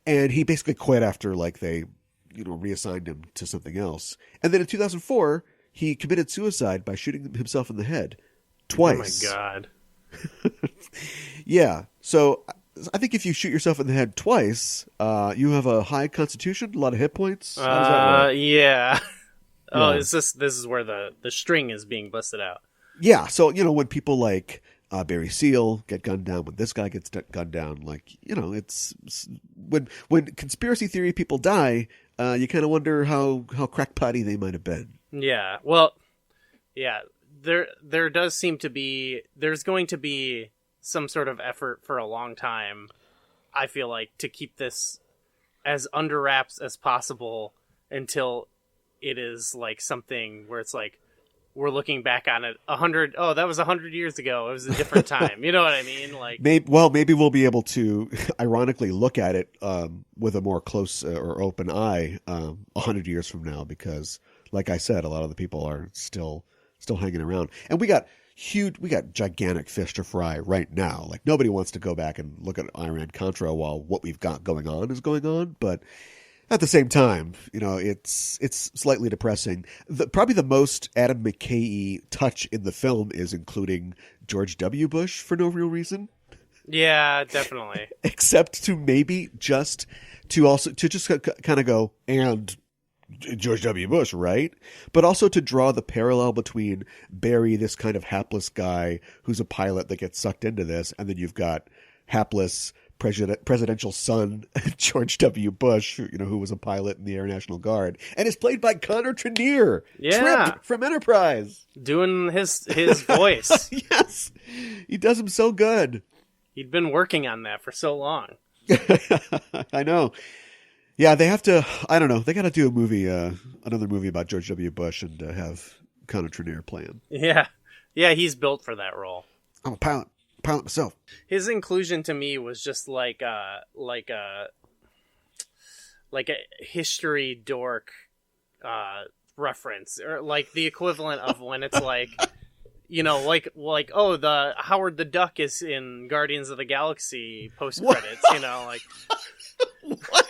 And he basically quit after they, reassigned him to something else. And then in 2004, he committed suicide by shooting himself in the head twice. Oh my God. Yeah. So I think if you shoot yourself in the head twice, you have a high constitution, a lot of hit points. How does that work? Yeah. Oh, this is where the string is being busted out. Yeah. So, when people like Barry Seal get gunned down, when this guy gets gunned down, it's when conspiracy theory people die, you kind of wonder how crackpotty they might have been. Yeah. Well, yeah. There does seem to be, there's going to be some sort of effort for a long time, I feel like, to keep this as under wraps as possible until it is like something where it's like, we're looking back on it 100. Oh, that was 100 years ago. It was a different time. You know what I mean? Like, maybe we'll be able to, ironically, look at it with a more close or open eye 100 years from now, because, like I said, a lot of the people are still hanging around, and we got gigantic fish to fry right now. Like, nobody wants to go back and look at Iran Contra while what we've got going on is going on, but at the same time, you know, it's slightly depressing. Probably the most Adam McKay touch in the film is including George W. Bush for no real reason. Yeah, definitely. Except to maybe just kind of go, and George W. Bush, right? But also to draw the parallel between Barry, this kind of hapless guy who's a pilot that gets sucked into this, and then you've got hapless presidential son George W. Bush, you know, who was a pilot in the Air National Guard and is played by Connor Trinier, Trip from Enterprise, doing his voice. Yes, he does him so good. He'd been working on that for so long. I know. Yeah, they have to. I don't know. They got to do a movie, another movie about George W. Bush, and have Connor Trinier playing. Yeah, he's built for that role. I'm a pilot myself. His inclusion to me was just like a history dork reference, or like the equivalent of when it's like, you know, like oh, the Howard the Duck is in Guardians of the Galaxy post credits, you know, like what?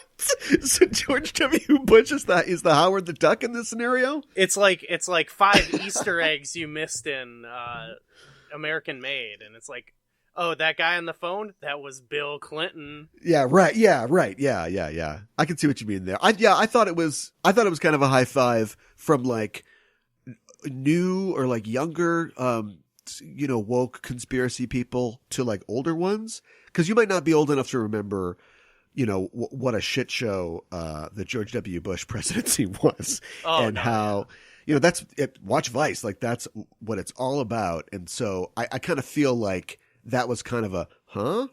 So George W. Bush is the Howard the Duck in this scenario? It's like 5 Easter eggs you missed in American Made, and it's like, oh, that guy on the phone? That was Bill Clinton. Yeah, right. Yeah, right. Yeah. I can see what you mean there. I thought it was kind of a high five from like new or like younger, you know, woke conspiracy people to like older ones. 'Cause you might not be old enough to remember, you know, what a shit show, the George W. Bush presidency was, and how, you know, that's it. Watch Vice. Like, that's what it's all about. And so I kind of feel like that was kind of a,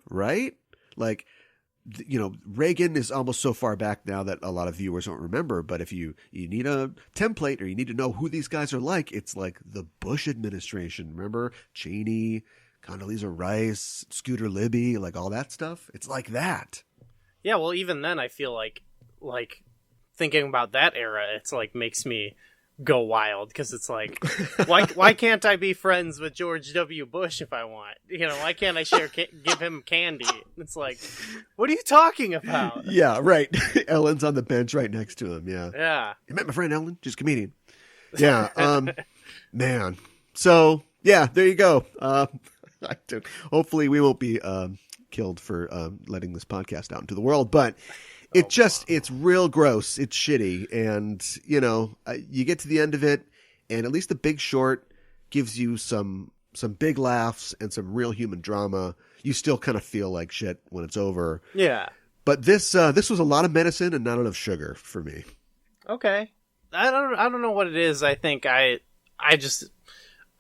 right? Like, you know, Reagan is almost so far back now that a lot of viewers don't remember. But if you need a template, or you need to know who these guys are like, it's like the Bush administration. Remember Cheney, Condoleezza Rice, Scooter Libby, like all that stuff. It's like that. Yeah, well, even then, I feel like thinking about that era, it's like makes me go wild, because it's like, why can't I be friends with George W. Bush if I want? You know, why can't I give him candy? It's like, what are you talking about? Yeah, right. Ellen's on the bench right next to him. Yeah. You met my friend Ellen, she's a comedian. Yeah. Man. So yeah, there you go. Hopefully we won't be killed for letting this podcast out into the world, but it's real gross. It's shitty. And, you know, you get to the end of it, and at least The Big Short gives you some big laughs and some real human drama. You still kind of feel like shit when it's over. Yeah. But this was a lot of medicine and not enough sugar for me. Okay. I don't know what it is. I think I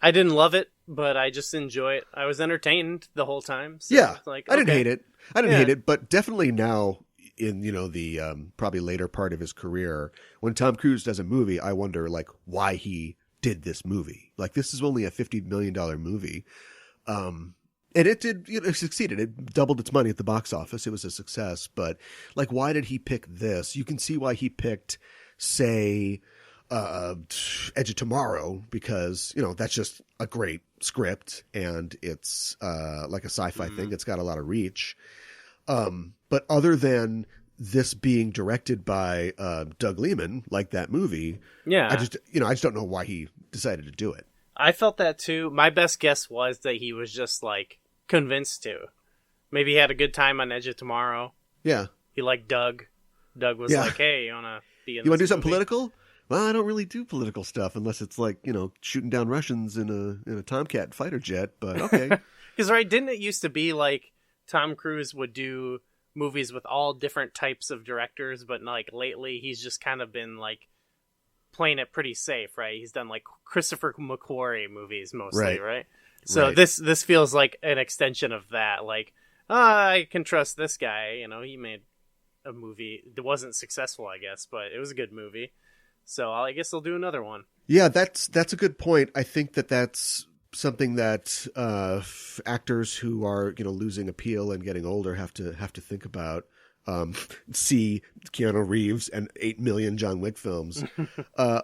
didn't love it, but I just enjoy it. I was entertained the whole time. So yeah. Like, I didn't hate it. Hate it, but definitely now, in, you know, the probably later part of his career, when Tom Cruise does a movie, I wonder like why he did this movie. Like, this is only a $50 million movie. And it did, you know, it succeeded. It doubled its money at the box office. It was a success, but like, why did he pick this? You can see why he picked, say, Edge of Tomorrow, because, you know, that's just a great script, and it's like a sci-fi thing. It's got a lot of reach. But other than this being directed by Doug Liman, like that movie, I just don't know why he decided to do it. I felt that too. My best guess was that he was just like convinced to. Maybe he had a good time on Edge of Tomorrow. Yeah. He liked Doug. Doug was like, "Hey, you want to be in? You want to do something political?" Well, I don't really do political stuff unless it's like, you know, shooting down Russians in a Tomcat fighter jet. But okay. Because didn't it used to be like Tom Cruise would do movies with all different types of directors, but like lately he's just kind of been like playing it pretty safe, right? He's done like Christopher McQuarrie movies mostly, right? So Right. this feels like an extension of that. Like, I can trust this guy. You know, he made a movie that wasn't successful, I guess, but it was a good movie. So I guess they'll do another one. Yeah, that's a good point. I think that's something that actors who are losing appeal and getting older have to think about. See Keanu Reeves and 8 million John Wick films.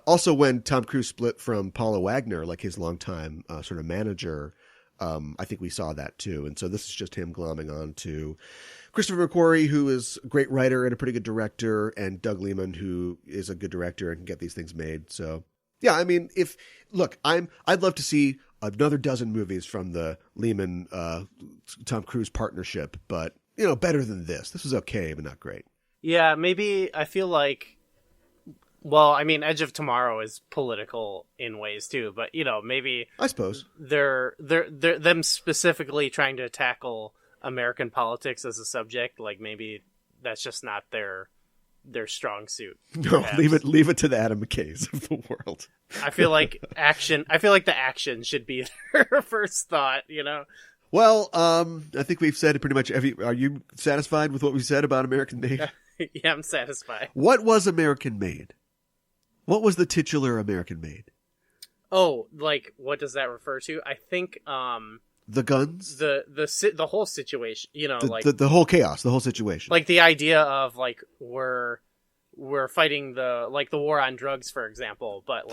Also, when Tom Cruise split from Paula Wagner, like his longtime sort of manager, I think we saw that too. And so this is just him glomming on to Christopher McQuarrie, who is a great writer and a pretty good director, and Doug Liman, who is a good director and can get these things made. So yeah, I mean, I'd love to see another dozen movies from the Liman Tom Cruise partnership, but better than this. This was okay, but not great. Yeah, maybe I feel like, well, I mean, Edge of Tomorrow is political in ways too, but maybe I suppose they're them specifically trying to tackle American politics as a subject. Like maybe that's just not their strong suit. No, leave it to the Adam McKays of the world. I feel like the action should be their first thought. Well, I think we've said pretty much are you satisfied with what we said about American Made? Yeah, I'm satisfied. What was American Made? What was the titular American Made? Oh, like, what does that refer to? I think, the guns? The whole situation, the whole chaos, the whole situation. Like the idea of, like, we're fighting the war on drugs, for example, but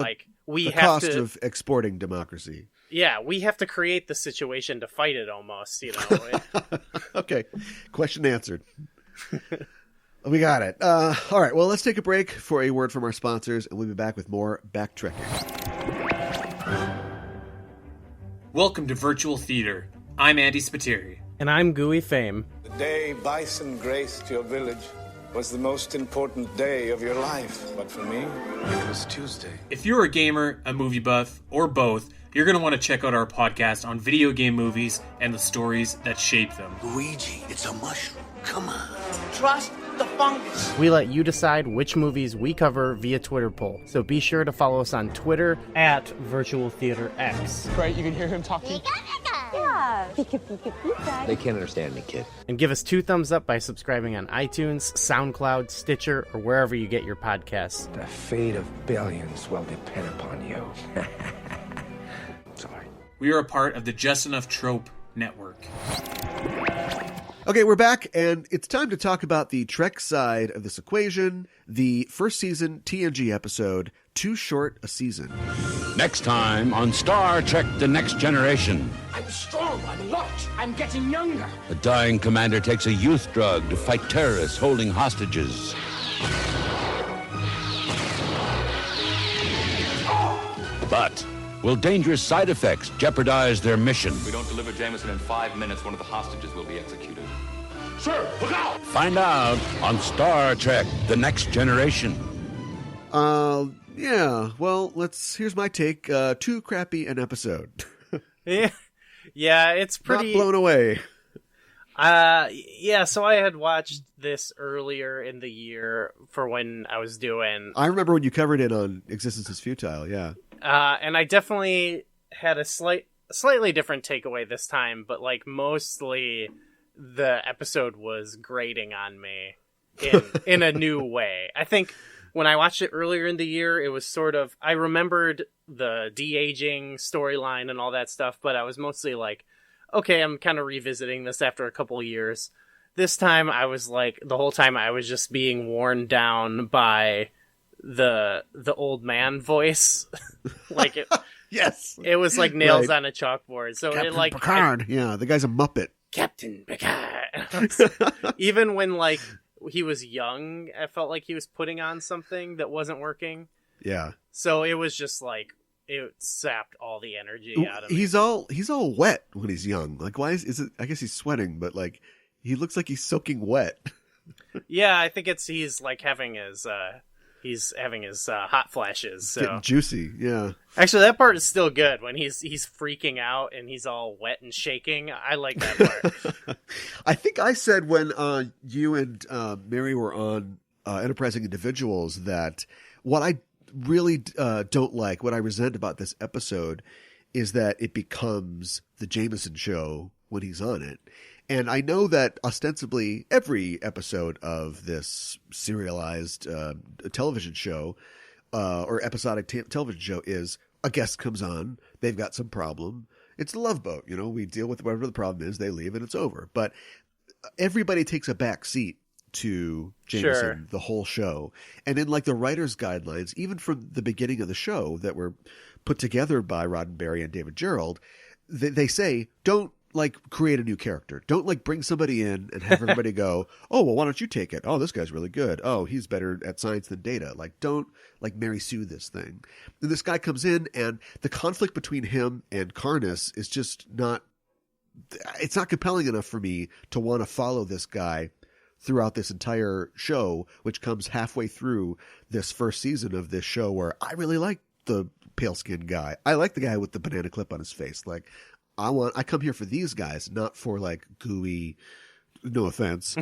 we have cost of exporting democracy. Yeah, we have to create the situation to fight it almost, Okay. Question answered. We got it. All right. Well, let's take a break for a word from our sponsors, and we'll be back with more BackTrekking. Welcome to Virtual Theater. I'm Andy Spiteri. And I'm Gooey Fame. The day Bison graced your village was the most important day of your life. But for me, it was Tuesday. If you're a gamer, a movie buff, or both, you're going to want to check out our podcast on video game movies and the stories that shape them. Luigi, it's a mushroom. Come on. Trust the fungus. We let you decide which movies we cover via Twitter poll. So be sure to follow us on Twitter at VirtualTheaterX. Right, you can hear him talking. Yeah. Pika, pika, pika. They can't understand me, kid. And give us 2 thumbs up by subscribing on iTunes, SoundCloud, Stitcher, or wherever you get your podcasts. The fate of billions will depend upon you. Sorry. We are a part of the Just Enough Trope Network. Okay, we're back, and it's time to talk about the Trek side of this equation, the first season TNG episode, Too Short a Season. Next time on Star Trek The Next Generation. I'm strong, I'm large, I'm getting younger. A dying commander takes a youth drug to fight terrorists holding hostages. But will dangerous side effects jeopardize their mission? If we don't deliver Jameson in 5 minutes, one of the hostages will be executed. Sir, look out! Find out on Star Trek The Next Generation. Yeah, well, here's my take. Too crappy an episode. Yeah, it's pretty... Not blown away. Yeah, so I had watched this earlier in the year for when I was doing... I remember when you covered it on Existence is Futile, yeah. And I definitely had a slightly different takeaway this time, but mostly the episode was grating on me in a new way. I think when I watched it earlier in the year, it was sort of, I remembered the de-aging storyline and all that stuff, but I was mostly like, okay, I'm kind of revisiting this after a couple of years. This time I was like, the whole time I was just being worn down by the old man voice. Yes, it was like nails on a chalkboard. So Captain Picard. Yeah, the guy's a Muppet. Captain Picard. Even when he was young, I felt like he was putting on something that wasn't working. Yeah. So it was just it sapped all the energy out of me. He's all wet when he's young. Why is it? I guess he's sweating, but he looks like he's soaking wet. Yeah, I think he's having his hot flashes. So. Getting juicy, yeah. Actually, that part is still good when he's freaking out and he's all wet and shaking. I like that part. I think I said when you and Mary were on Enterprising Individuals that what I really don't like, what I resent about this episode is that it becomes the Jameson show when he's on it. And I know that ostensibly every episode of this serialized television show or episodic television show is a guest comes on, they've got some problem. It's the Love Boat, we deal with whatever the problem is, they leave and it's over. But everybody takes a back seat to Jameson the whole show. And in like the writer's guidelines, even from the beginning of the show that were put together by Roddenberry and David Gerrold, they say, don't like create a new character. Don't like bring somebody in and have everybody go, oh, well, why don't you take it? Oh, this guy's really good. Oh, he's better at science than data. Like, don't like Mary Sue this thing. And this guy comes in and the conflict between him and Karnas is just not, it's not compelling enough for me to want to follow this guy throughout this entire show, which comes halfway through this first season of this show where I really like the pale skinned guy. I like the guy with the banana clip on his face. Like, I come here for these guys, not for like gooey, no offense,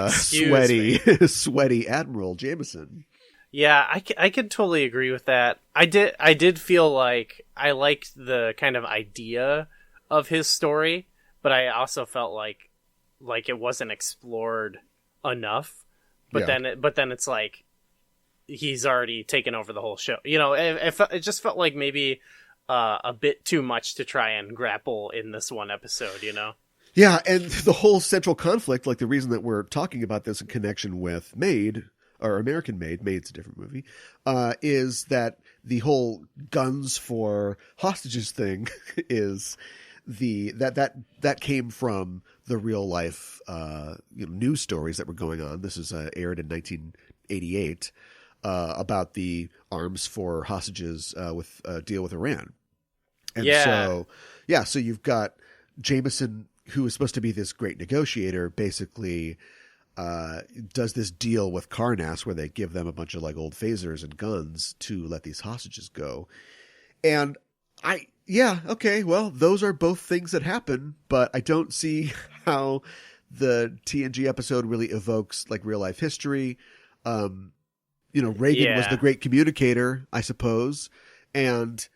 sweaty Admiral Jameson. Yeah, I could totally agree with that. I did feel like I liked the kind of idea of his story, but I also felt like it wasn't explored enough. But then it's like he's already taken over the whole show. It just felt like maybe a bit too much to try and grapple in this one episode, Yeah, and the whole central conflict, like the reason that we're talking about this in connection with Made, or American Made, Made's a different movie, is that the whole guns for hostages thing is that came from the real life news stories that were going on. This is aired in 1988 about the arms for hostages with deal with Iran. And so you've got Jameson, who is supposed to be this great negotiator, basically does this deal with Karnas where they give them a bunch of like old phasers and guns to let these hostages go. And well, those are both things that happen, but I don't see how the TNG episode really evokes like real life history. Reagan was the great communicator, I suppose. And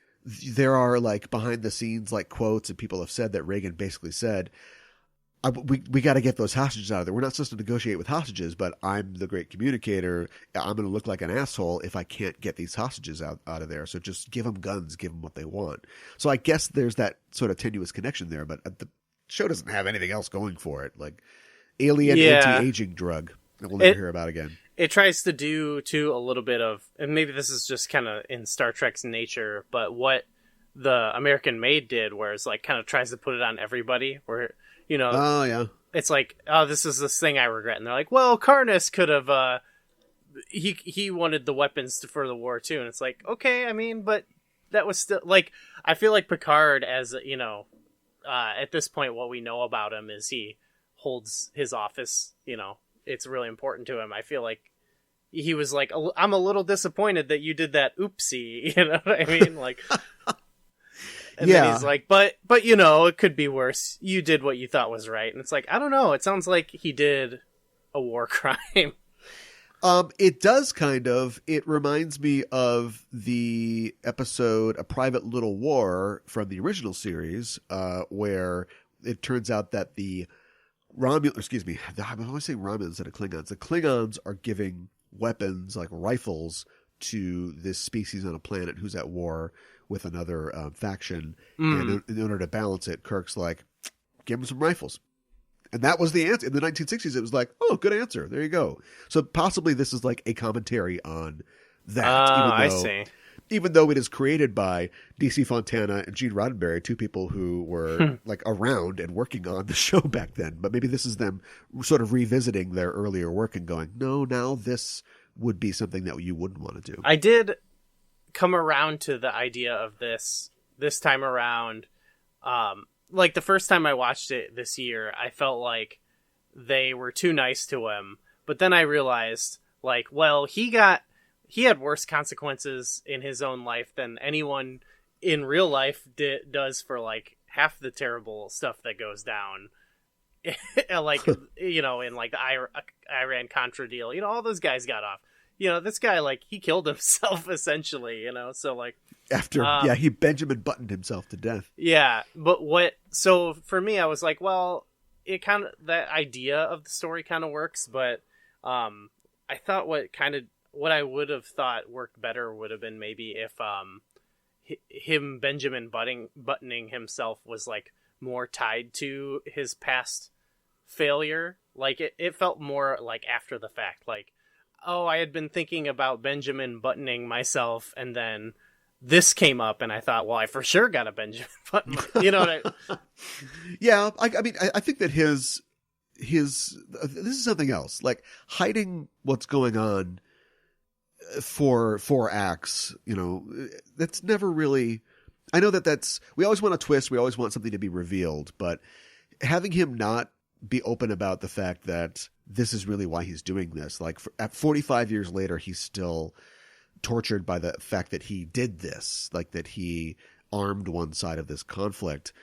there are like behind the scenes like quotes, and people have said that Reagan basically said, we got to get those hostages out of there. We're not supposed to negotiate with hostages, but I'm the great communicator. I'm going to look like an asshole if I can't get these hostages out of there. So just give them guns, give them what they want. So I guess there's that sort of tenuous connection there, but the show doesn't have anything else going for it. Like alien anti-aging drug that we'll never hear about again. It tries to do, too, a little bit of, and maybe this is just kind of in Star Trek's nature, but what the American Made did, where it's like kind of tries to put it on everybody, where, it's like, oh, this is this thing I regret. And they're like, well, Karnas could have, he wanted the weapons for the war, too. And it's like, okay, I mean, but that was still, like, I feel like Picard, as, at this point, what we know about him is he holds his office, it's really important to him. I feel like he was like, I'm a little disappointed that you did that oopsie. You know what I mean? Like, and then he's like, but it could be worse. You did what you thought was right. And it's like, I don't know. It sounds like he did a war crime. It does kind of. It reminds me of the episode A Private Little War from the original series, where it turns out that I always say Romulans instead of Klingons. The Klingons are giving weapons like rifles to this species on a planet who's at war with another faction. And in order to balance it, Kirk's like, give them some rifles. And that was the answer. In the 1960s, it was like, oh, good answer. There you go. So possibly this is like a commentary on that. I see. Even though it is created by D.C. Fontana and Gene Roddenberry, two people who were like around and working on the show back then. But maybe this is them sort of revisiting their earlier work and going, no, now this would be something that you wouldn't want to do. I did come around to the idea of this time around. Like the first time I watched it this year, I felt like they were too nice to him. But then I realized, like, well, he had worse consequences in his own life than anyone in real life does for like half the terrible stuff that goes down. Like, in like the Iran Contra deal, all those guys got off. This guy, like, he killed himself essentially, so like, After, he Benjamin Buttoned himself to death. Yeah, but so for me, I was like, well, it kind of, that idea of the story kind of works, but I thought what I would have thought worked better would have been maybe if him Benjamin buttoning himself was like more tied to his past failure. Like it felt more like after the fact, like, oh, I had been thinking about Benjamin buttoning myself, and then this came up, and I thought, well, I for sure got a Benjamin button. You know what Yeah, I mean, I think that his this is something else. Like hiding what's going on for 4 acts, you know, that's never really. I know that's we always want a twist. We always want something to be revealed, but having him not be open about the fact that this is really why he's doing this. Like at 45 years later, he's still tortured by the fact that he did this, like that he armed one side of this conflict.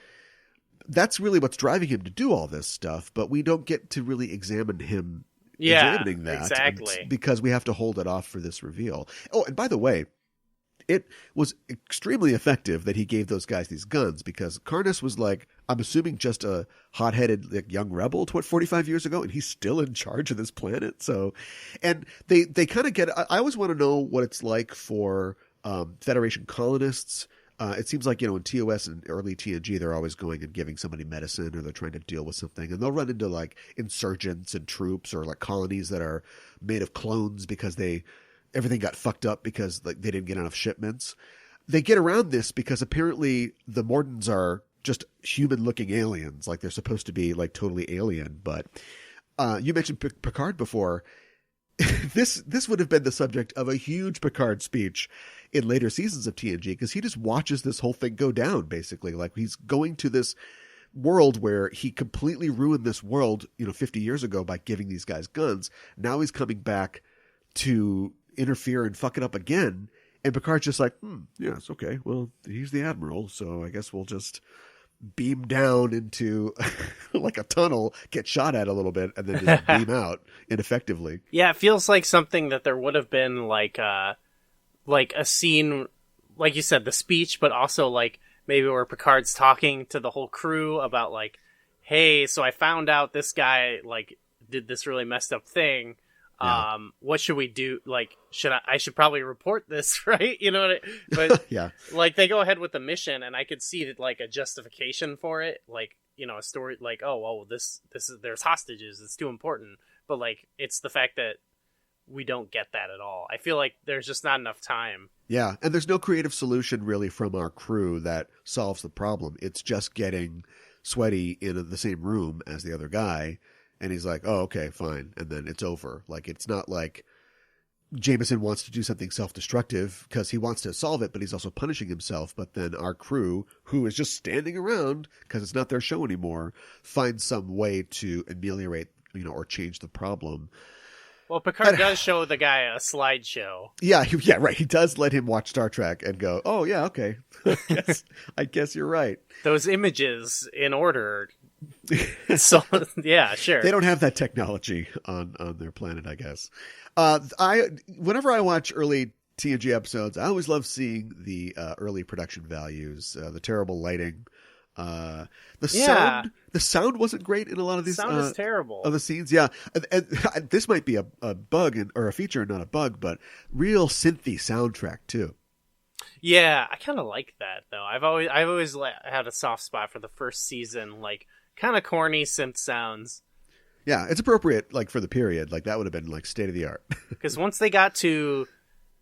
That's really what's driving him to do all this stuff, but we don't get to really examine him examining that. Exactly. Because we have to hold it off for this reveal. Oh, and by the way, it was extremely effective that he gave those guys these guns, because Karnas was like, I'm assuming just a hot-headed like, young rebel 45 years ago, and he's still in charge of this planet. So, and they kind of get. I always want to know what it's like for Federation colonists. It seems like, you know, in TOS and early TNG, they're always going and giving somebody medicine, or they're trying to deal with something, and they'll run into like insurgents and troops, or like colonies that are made of clones because everything got fucked up because like they didn't get enough shipments. They get around this because apparently the Mordans are just human-looking aliens, like they're supposed to be like totally alien. But you mentioned Picard before. This would have been the subject of a huge Picard speech in later seasons of TNG, because he just watches this whole thing go down, basically. Like he's going to this world where he completely ruined this world, you know, 50 years ago by giving these guys guns. Now he's coming back to interfere and fuck it up again, and Picard's just like, yes, okay, well, he's the admiral, so I guess we'll just beam down into like a tunnel, get shot at a little bit, and then just beam out ineffectively. Yeah, it feels like something that there would have been like a scene, like you said, the speech, but also like maybe where Picard's talking to the whole crew about like, hey, so I found out this guy like did this really messed up thing. Yeah. What should we do? Like, I should probably report this, right? You know what but yeah, like they go ahead with the mission, and I could see that like a justification for it, like, you know, a story like, oh, well, this is, there's hostages, it's too important. But like, it's the fact that we don't get that at all. I feel like there's just not enough time. Yeah, and there's no creative solution really from our crew that solves the problem. It's just getting Sweaty in the same room as the other guy. And he's like, oh, okay, fine. And then it's over. Like, it's not like Jameson wants to do something self-destructive because he wants to solve it, but he's also punishing himself. But then our crew, who is just standing around because it's not their show anymore, finds some way to ameliorate, you know, or change the problem. Well, Picard does show the guy a slideshow. Yeah, right. He does let him watch Star Trek and go, oh, yeah, okay. I guess you're right. Those images in order. So yeah, sure. They don't have that technology on their planet, I guess. Whenever I watch early TNG episodes, I always love seeing the early production values, the terrible lighting, the sound wasn't great in a lot of these. Sound is terrible of the scenes. Yeah, and this might be a bug or a feature, not a bug, but real synthy soundtrack too. Yeah, I kind of like that though. I've always had a soft spot for the first season, like kind of corny synth sounds. Yeah, it's appropriate, like for the period. Like that would have been like state of the art. Because once they got to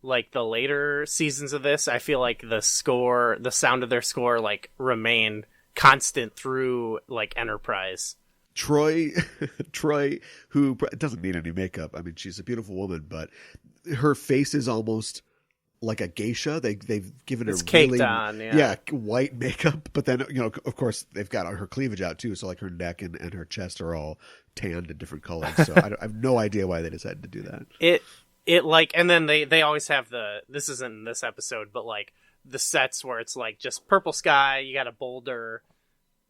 like the later seasons of this, I feel like the sound of their score like remained constant through like Enterprise. Troy, who doesn't need any makeup. I mean, she's a beautiful woman, but her face is almost like a geisha. They've given her caked really, on, yeah, white makeup. But then, you know, of course, they've got her cleavage out too. So like her neck and her chest are all tanned in different colors. So I have no idea why they decided to do that. It like, and then they always have this isn't in this episode, but like the sets where it's like just purple sky. You got a boulder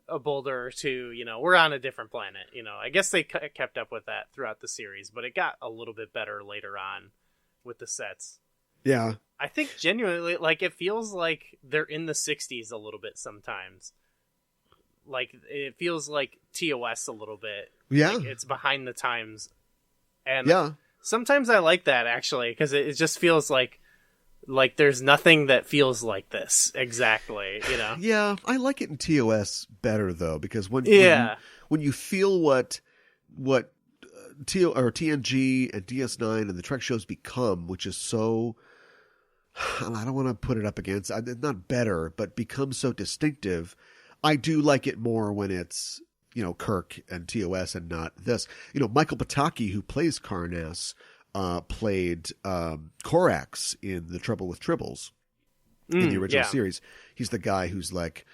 or two. You know, we're on a different planet. You know, I guess they kept up with that throughout the series, but it got a little bit better later on with the sets. Yeah. I think genuinely, like, it feels like they're in the 60s a little bit sometimes. Like, it feels like TOS a little bit. Yeah. Like, it's behind the times. And yeah. Sometimes I like that, actually, because it just feels like there's nothing that feels like this exactly, you know? Yeah, I like it in TOS better, though, because when you feel what TNG and DS9 and the Trek shows become, which is so, I don't want to put it up against, not better, but become so distinctive, I do like it more when it's, Kirk and TOS and not this. Michael Pataki, who plays Karnas, played Korax in The Trouble with Tribbles in the original series. He's the guy who's like,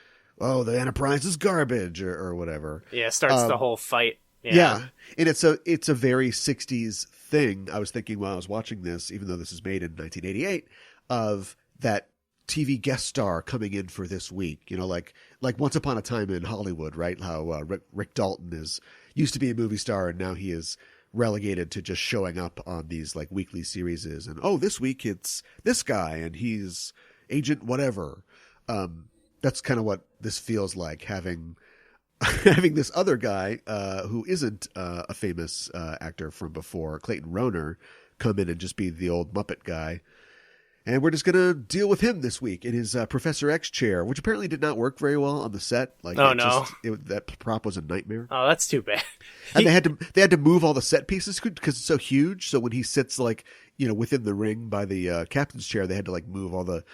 oh, the Enterprise is garbage or whatever. Yeah, starts the whole fight. Yeah. And it's a very 60s thing. I was thinking while I was watching this, even though this is made in 1988, of that TV guest star coming in for this week. Like Once Upon a Time in Hollywood, right? How Rick Dalton used to be a movie star and now he is relegated to just showing up on these like weekly series. And this week it's this guy and he's Agent whatever. That's kind of what this feels like, having this other guy who isn't a famous actor from before, Clayton Rohner, come in and just be the old Muppet guy. And we're just going to deal with him this week in his Professor X chair, which apparently did not work very well on the set. Like, that prop was a nightmare. Oh, that's too bad. And they had to move all the set pieces because it's so huge. So when he sits within the ring by the captain's chair, they had to move all the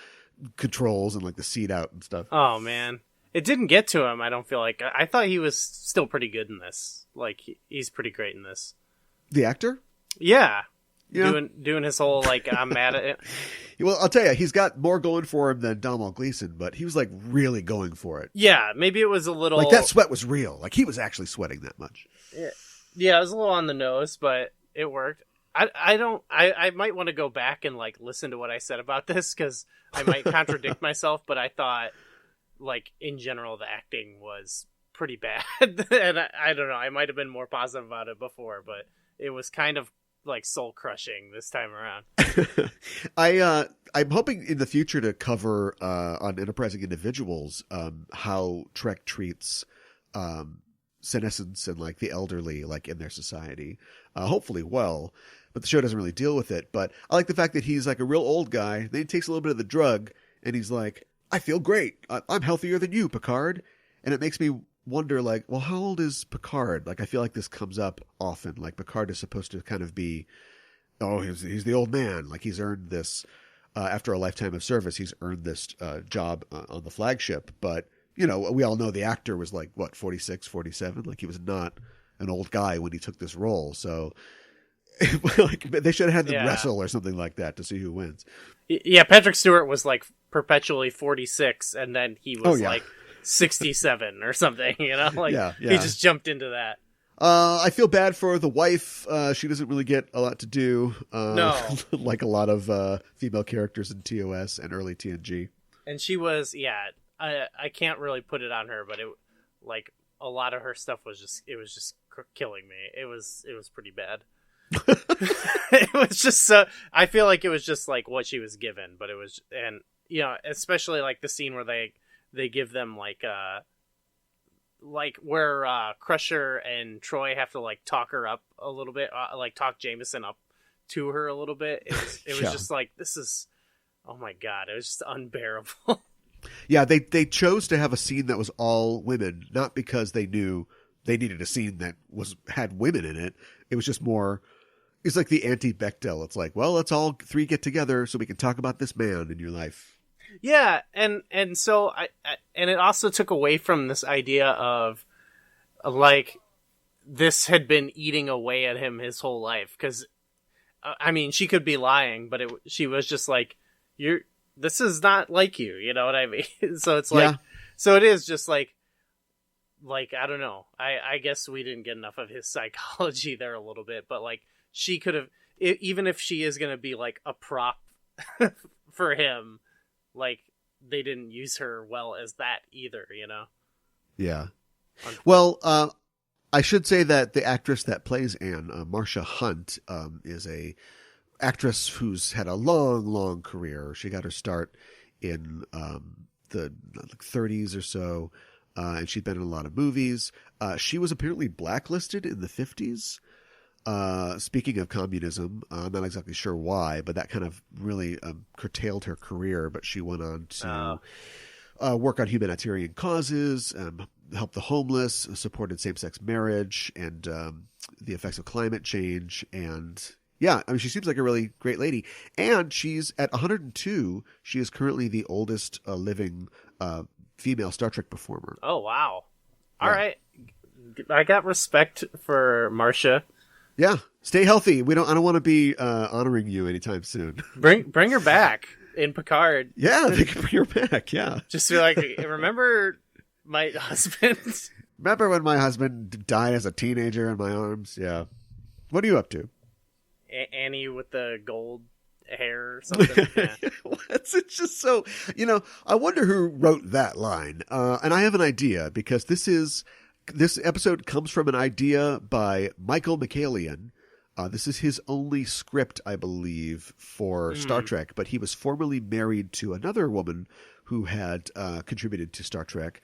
controls and the seat out and stuff. Oh man, it didn't get to him. I don't feel like. I thought he was still pretty good in this. Like he's pretty great in this. The actor? Yeah. Doing his whole I'm mad at it. Well, I'll tell you, he's got more going for him than Domhnall Gleeson, but he was really going for it. Yeah, maybe it was a little that sweat was real. He was actually sweating that much. Yeah, it was a little on the nose, but it worked. I might want to go back and listen to what I said about this because I might contradict myself, but I thought in general the acting was pretty bad. And I don't know, I might have been more positive about it before, but it was kind of soul crushing this time around. I'm hoping in the future to cover on Enterprising Individuals how Trek treats senescence and the elderly in their society. Hopefully well, but the show doesn't really deal with it. But I like the fact that he's a real old guy. Then he takes a little bit of the drug and he's like, I feel great. I'm healthier than you, Picard. And it makes me wonder, well, how old is Picard? I feel like this comes up often. Picard is supposed to kind of be, he's the old man. He's earned this, after a lifetime of service, he's earned this job on the flagship. But, we all know the actor was 46, 47? He was not an old guy when he took this role. So they should have had them wrestle or something like that to see who wins. Yeah, Patrick Stewart was perpetually 46, and then he was 67 or something, He just jumped into that. I feel bad for the wife. She doesn't really get a lot to do. No. Like a lot of female characters in TOS and early TNG. And she was, I can't really put it on her, but it a lot of her stuff was just killing me. It was pretty bad. It was just so, I feel like it was just what she was given, but it was, and especially the scene where they give them where Crusher and Troy have to talk her up a little bit, talk Jameson up to her a little bit. It was just this is, oh my god, it was just unbearable. Yeah, they chose to have a scene that was all women, not because they knew they needed a scene that had women in it. It was just more, it's like the anti-Bechdel. It's well, let's all three get together so we can talk about this man in your life. Yeah, and so I and it also took away from this idea of this had been eating away at him his whole life, because I mean, she could be lying, but she was just this is not like you, you know what I mean? So it's so it is just I don't know. I guess we didn't get enough of his psychology there a little bit, but she could have, even if she is going to be a prop for him, they didn't use her well as that either, Yeah. Well, I should say that the actress that plays Anne, Marcia Hunt, is actress who's had a long career. She got her start in the 30s or so, and she'd been in a lot of movies. She was apparently blacklisted in the 50s. Speaking of communism, I'm not exactly sure why, but that kind of really curtailed her career. But she went on to work on humanitarian causes, help the homeless, supported same-sex marriage, and the effects of climate change. And yeah, I mean, she seems like a really great lady. And she's at 102. She is currently the oldest living female Star Trek performer. Oh, wow. All right. I got respect for Marcia. Yeah, stay healthy. I don't want to be honoring you anytime soon. Bring her back in Picard. Yeah, they can bring her back. Yeah, just be like, remember my husband? Remember when my husband died as a teenager in my arms? Yeah. What are you up to? Annie with the gold hair or something. Yeah. It's just so, I wonder who wrote that line. And I have an idea, because this episode comes from an idea by Michael Michaelian. This is his only script, I believe, for Star Trek, but he was formerly married to another woman who had contributed to Star Trek,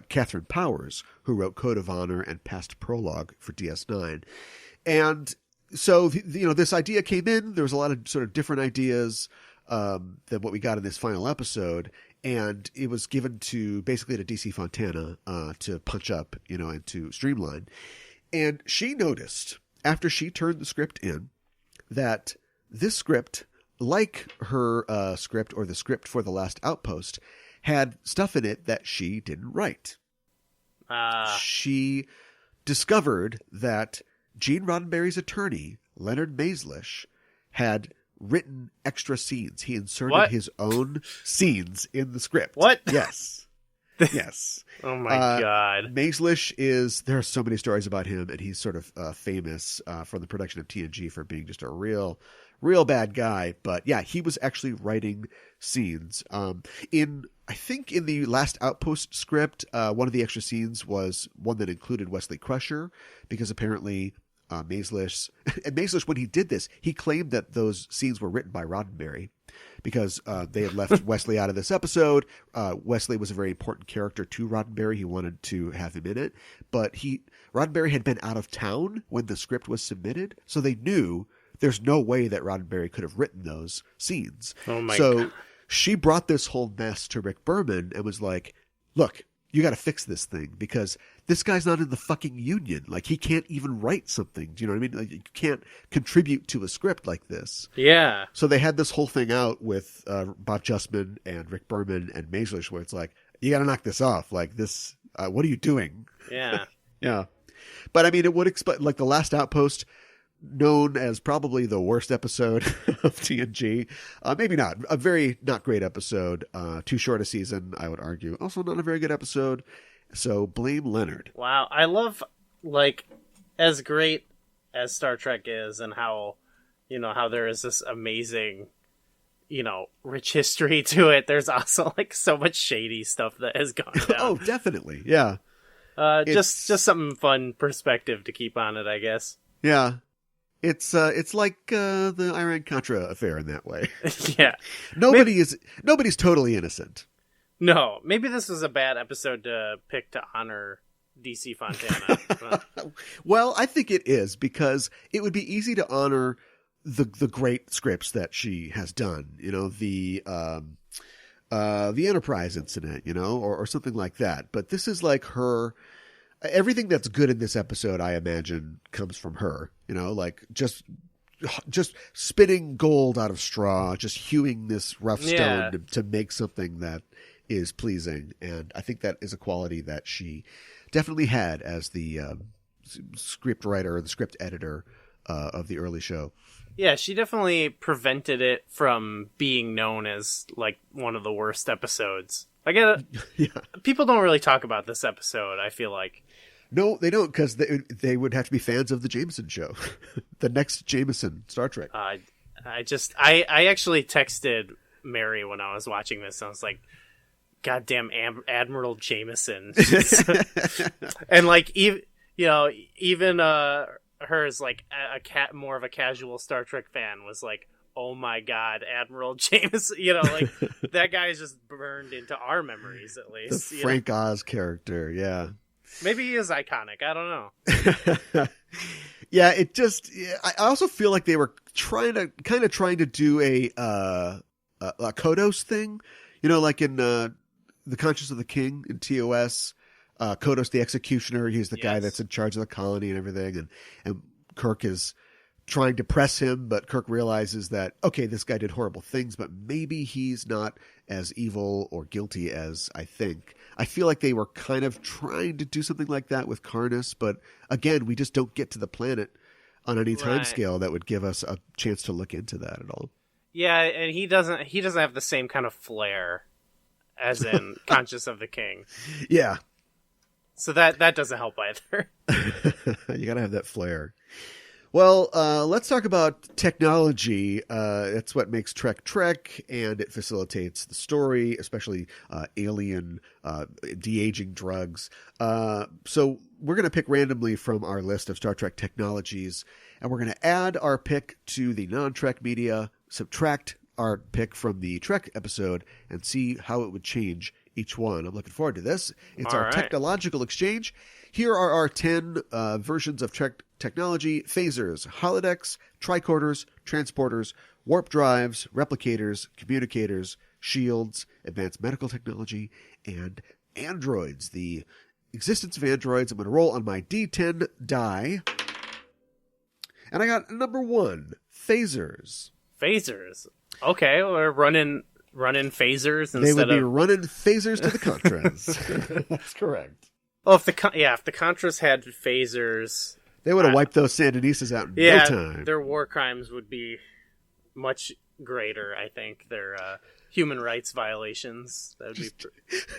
Catherine Powers, who wrote Code of Honor and Past Prologue for DS9. And so, this idea came in. There was a lot of sort of different ideas than what we got in this final episode. And it was given to DC Fontana to punch up, and to streamline. And she noticed, after she turned the script in, that this script, like her script or the script for The Last Outpost, had stuff in it that she didn't write. She discovered that Gene Roddenberry's attorney, Leonard Maislish, had written extra scenes. He inserted his own scenes in the script. What? Yes. Yes. Oh my God. Maislish there are so many stories about him, and he's sort of famous from the production of TNG for being just a real bad guy. But yeah, he was actually writing scenes. I think in the Last Outpost script, one of the extra scenes was one that included Wesley Crusher, because apparently Maislish, when he did this, he claimed that those scenes were written by Roddenberry, because they had left Wesley out of this episode. Wesley was a very important character to Roddenberry. He wanted to have him in it, but Roddenberry had been out of town when the script was submitted, so they knew there's no way that Roddenberry could have written those scenes. Oh my God. She brought this whole mess to Rick Berman and was like, look, you got to fix this thing, because this guy's not in the fucking union. Like, he can't even write something. Do you know what I mean? Like, you can't contribute to a script like this. Yeah. So they had this whole thing out with Bob Justman and Rick Berman and Maislish, where it's like, you got to knock this off. Like, this, what are you doing? Yeah. Yeah. But I mean, it would expect, like, The Last Outpost, known as probably the worst episode of TNG. Maybe not. A very not great episode. Too short a season, I would argue. Also not a very good episode. So blame Leonard. Wow. I love, like, as great as Star Trek is, and how, how there is this amazing, rich history to it, there's also, like, so much shady stuff that has gone down. Oh, definitely. Yeah. Just something fun perspective to keep on it, I guess. Yeah. It's like the Iran-Contra affair in that way. Yeah. Nobody's totally innocent. No. Maybe this is a bad episode to pick to honor DC Fontana. Well, I think it is, because it would be easy to honor the great scripts that she has done. The Enterprise incident, or something like that. But this is like her... Everything that's good in this episode, I imagine, comes from her. Like just spinning gold out of straw, just hewing this rough stone to make something that is pleasing. And I think that is a quality that she definitely had as the script writer, the script editor of the early show. Yeah, she definitely prevented it from being known as, like, one of the worst episodes. People don't really talk about this episode, I feel like. No, they don't, because they would have to be fans of the Jameson show. The next Jameson Star Trek. I actually texted Mary when I was watching this, and I was like, goddamn Admiral Jameson. And, like, even her as, like, more of a casual Star Trek fan was like, oh my God, Admiral James, like that guy is just burned into our memories at least. The Frank Oz character, yeah. Maybe he is iconic. I don't know. Yeah, I also feel like they were trying to do a Kodos thing, like in The Conscience of the King in TOS. Kodos the Executioner, he's the guy that's in charge of the colony and everything, and Kirk is trying to press him, but Kirk realizes that, okay, this guy did horrible things, but maybe he's not as evil or guilty as I think. I feel like they were kind of trying to do something like that with Karnas, but again, we just don't get to the planet on any time scale that would give us a chance to look into that at all. Yeah, and he doesn't have the same kind of flair as in Conscious of the King. Yeah. So that doesn't help either. You gotta have that flair. Well, let's talk about technology. It's what makes Trek, and it facilitates the story, especially alien de-aging drugs. So we're going to pick randomly from our list of Star Trek technologies, and we're going to add our pick to the non-Trek media, subtract our pick from the Trek episode, and see how it would change each one. I'm looking forward to this. It's our technological exchange. Here are our 10 versions of Trek technology: phasers, holodecks, tricorders, transporters, warp drives, replicators, communicators, shields, advanced medical technology, and androids. The existence of androids. I'm going to roll on my D10 die. And I got number 1, phasers. Phasers. Okay, we're running phasers instead of... They would be running phasers to the Contras. That's correct. Well, if the Contras had phasers... They would have wiped those Sandinistas out in no time. Their war crimes would be much greater, I think. Their human rights violations. That would be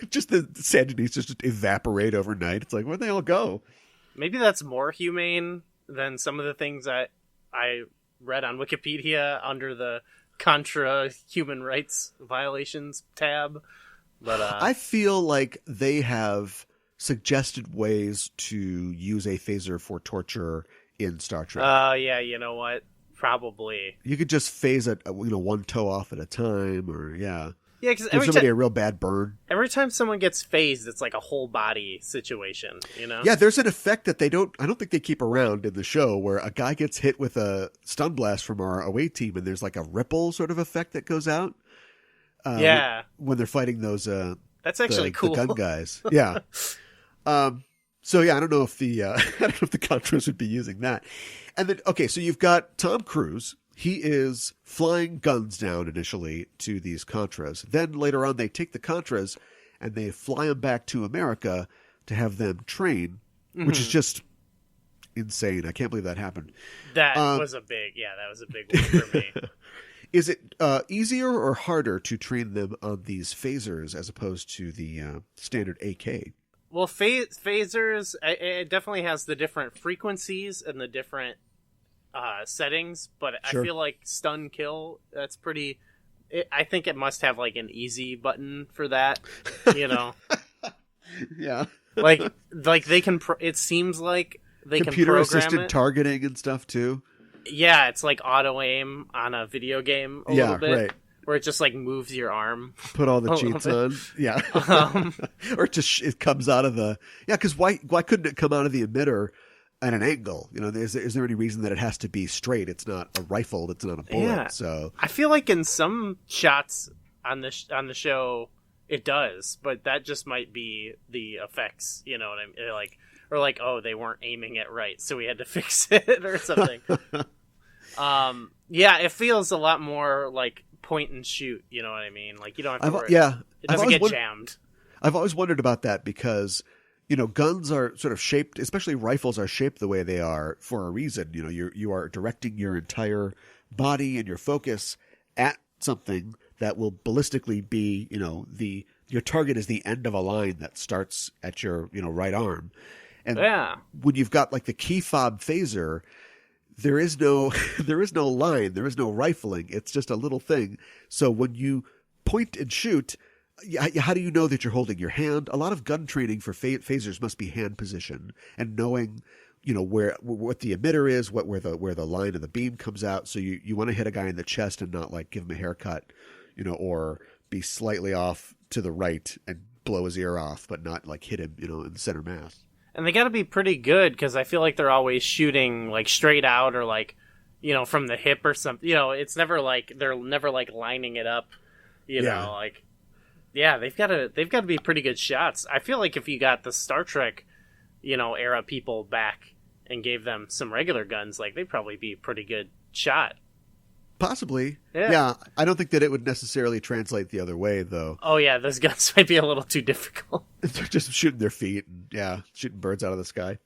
just the Sandinistas just evaporate overnight. It's like, where'd they all go? Maybe that's more humane than some of the things that I read on Wikipedia under the Contra human rights violations tab. But I feel like they have suggested ways to use a phaser for torture in Star Trek. Yeah, you know what? Probably. You could just phase it, one toe off at a time, or Yeah, because give somebody a real bad burn. Every time someone gets phased, it's like a whole body situation, Yeah, there's an effect that I don't think they keep around in the show, where a guy gets hit with a stun blast from our away team, and there's like a ripple sort of effect that goes out. When they're fighting those. That's actually cool. The gun guys. Yeah. So yeah, I don't know if the Contras would be using that. And then, okay, so you've got Tom Cruise. He is flying guns down initially to these Contras. Then later on, they take the Contras and they fly them back to America to have them train, which is just insane. I can't believe that happened. That was a big one for me. Is it easier or harder to train them on these phasers as opposed to the standard AK? Well, phasers, it definitely has the different frequencies and the different settings, but Sure. I feel like stun kill, that's pretty... I think it must have like an easy button for that, Yeah. like they can... it seems like they can program it. Computer-assisted targeting and stuff, too. Yeah, it's like auto-aim on a video game a little bit. Right. Where it just like moves your arm. Put all the cheats on. Yeah. Or it comes out of the... Yeah, because why couldn't it come out of the emitter at an angle? Is there any reason that it has to be straight? It's not a rifle. It's not a bullet. Yeah. So I feel like in some shots on the show it does, but that just might be the effects. You know what I mean? Or they weren't aiming it right, so we had to fix it or something. Yeah, it feels a lot more like point and shoot. You know what I mean? Like you don't have to worry. Yeah, it doesn't get jammed. I've always wondered about that because guns are sort of shaped, especially rifles are shaped the way they are for a reason. You are directing your entire body and your focus at something that will ballistically be, your target is the end of a line that starts at your, right arm. And when you've got like the key fob phaser, there is no line, there is no rifling. It's just a little thing. So when you point and shoot, how do you know that you're holding your hand? A lot of gun training for phasers must be hand position and knowing what the emitter is, where the line of the beam comes out. So you want to hit a guy in the chest and not like give him a haircut, or be slightly off to the right and blow his ear off, but not like hit him, in the center mass. And they got to be pretty good because I feel like they're always shooting like straight out or like, from the hip or something. It's never like they're never like lining it up. They've got to be pretty good shots. I feel like if you got the Star Trek, era people back and gave them some regular guns, like they'd probably be a pretty good shot. Possibly. Yeah. I don't think that it would necessarily translate the other way, though. Oh, yeah. Those guns might be a little too difficult. They're just shooting their feet and, shooting birds out of the sky.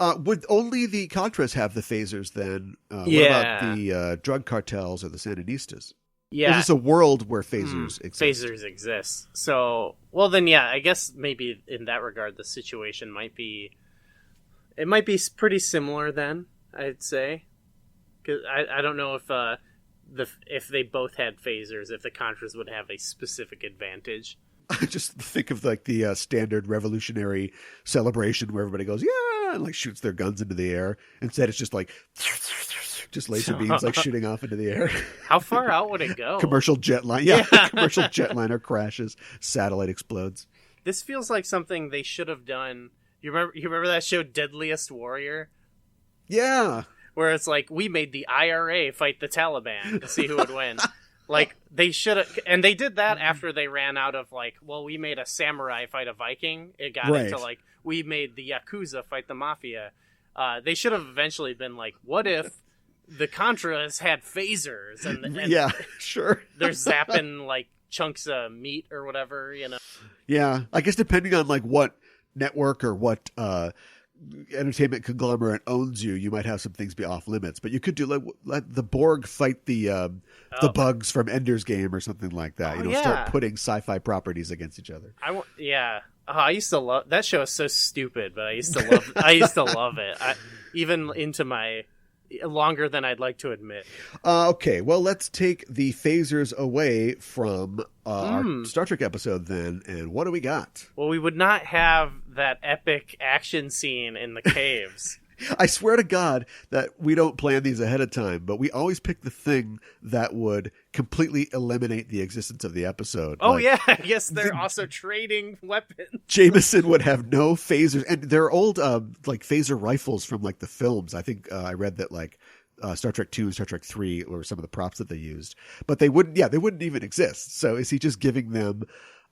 Would only the Contras have the phasers then? What about the drug cartels or the Sandinistas? Yeah. Is this a world where phasers exist? Phasers exist. So, well, then, I guess maybe in that regard, the situation might be... It might be pretty similar then, I'd say. Because I don't know if they both had phasers, if the Contras would have a specific advantage. I just think of like the standard revolutionary celebration where everybody goes, yeah, and like shoots their guns into the air. Instead, it's just like, just laser beams like shooting off into the air. How far out would it go? Commercial jetliner. Commercial jetliner crashes. Satellite explodes. This feels like something they should have done. You remember that show Deadliest Warrior? Yeah. Where it's like, we made the IRA fight the Taliban to see who would win. Like, they should have... And they did that after they ran out of, like, well, we made a samurai fight a Viking. It got into, like, we made the Yakuza fight the Mafia. They should have eventually been like, what if the Contras had phasers? And yeah, sure. They're zapping, like, chunks of meat or whatever, Yeah, I guess depending on, like, what network or what... entertainment conglomerate owns you might have some things be off limits, but you could do like the Borg fight the bugs from Ender's Game or something like that. Start putting sci-fi properties against each other. I used to love that show. Is so stupid, but I used to love it. Even into my longer than I'd like to admit. Okay, well, let's take the phasers away from our Star Trek episode then, and what do we got? Well, we would not have that epic action scene in the caves. I swear to God that we don't plan these ahead of time, but we always pick the thing that would completely eliminate the existence of the episode. Oh, I guess they're also trading weapons. Jameson would have no phasers, and they're old like phaser rifles from like the films. I think I read that like Star Trek 2 and Star Trek 3 were some of the props that they used, but they wouldn't even exist. So is he just giving them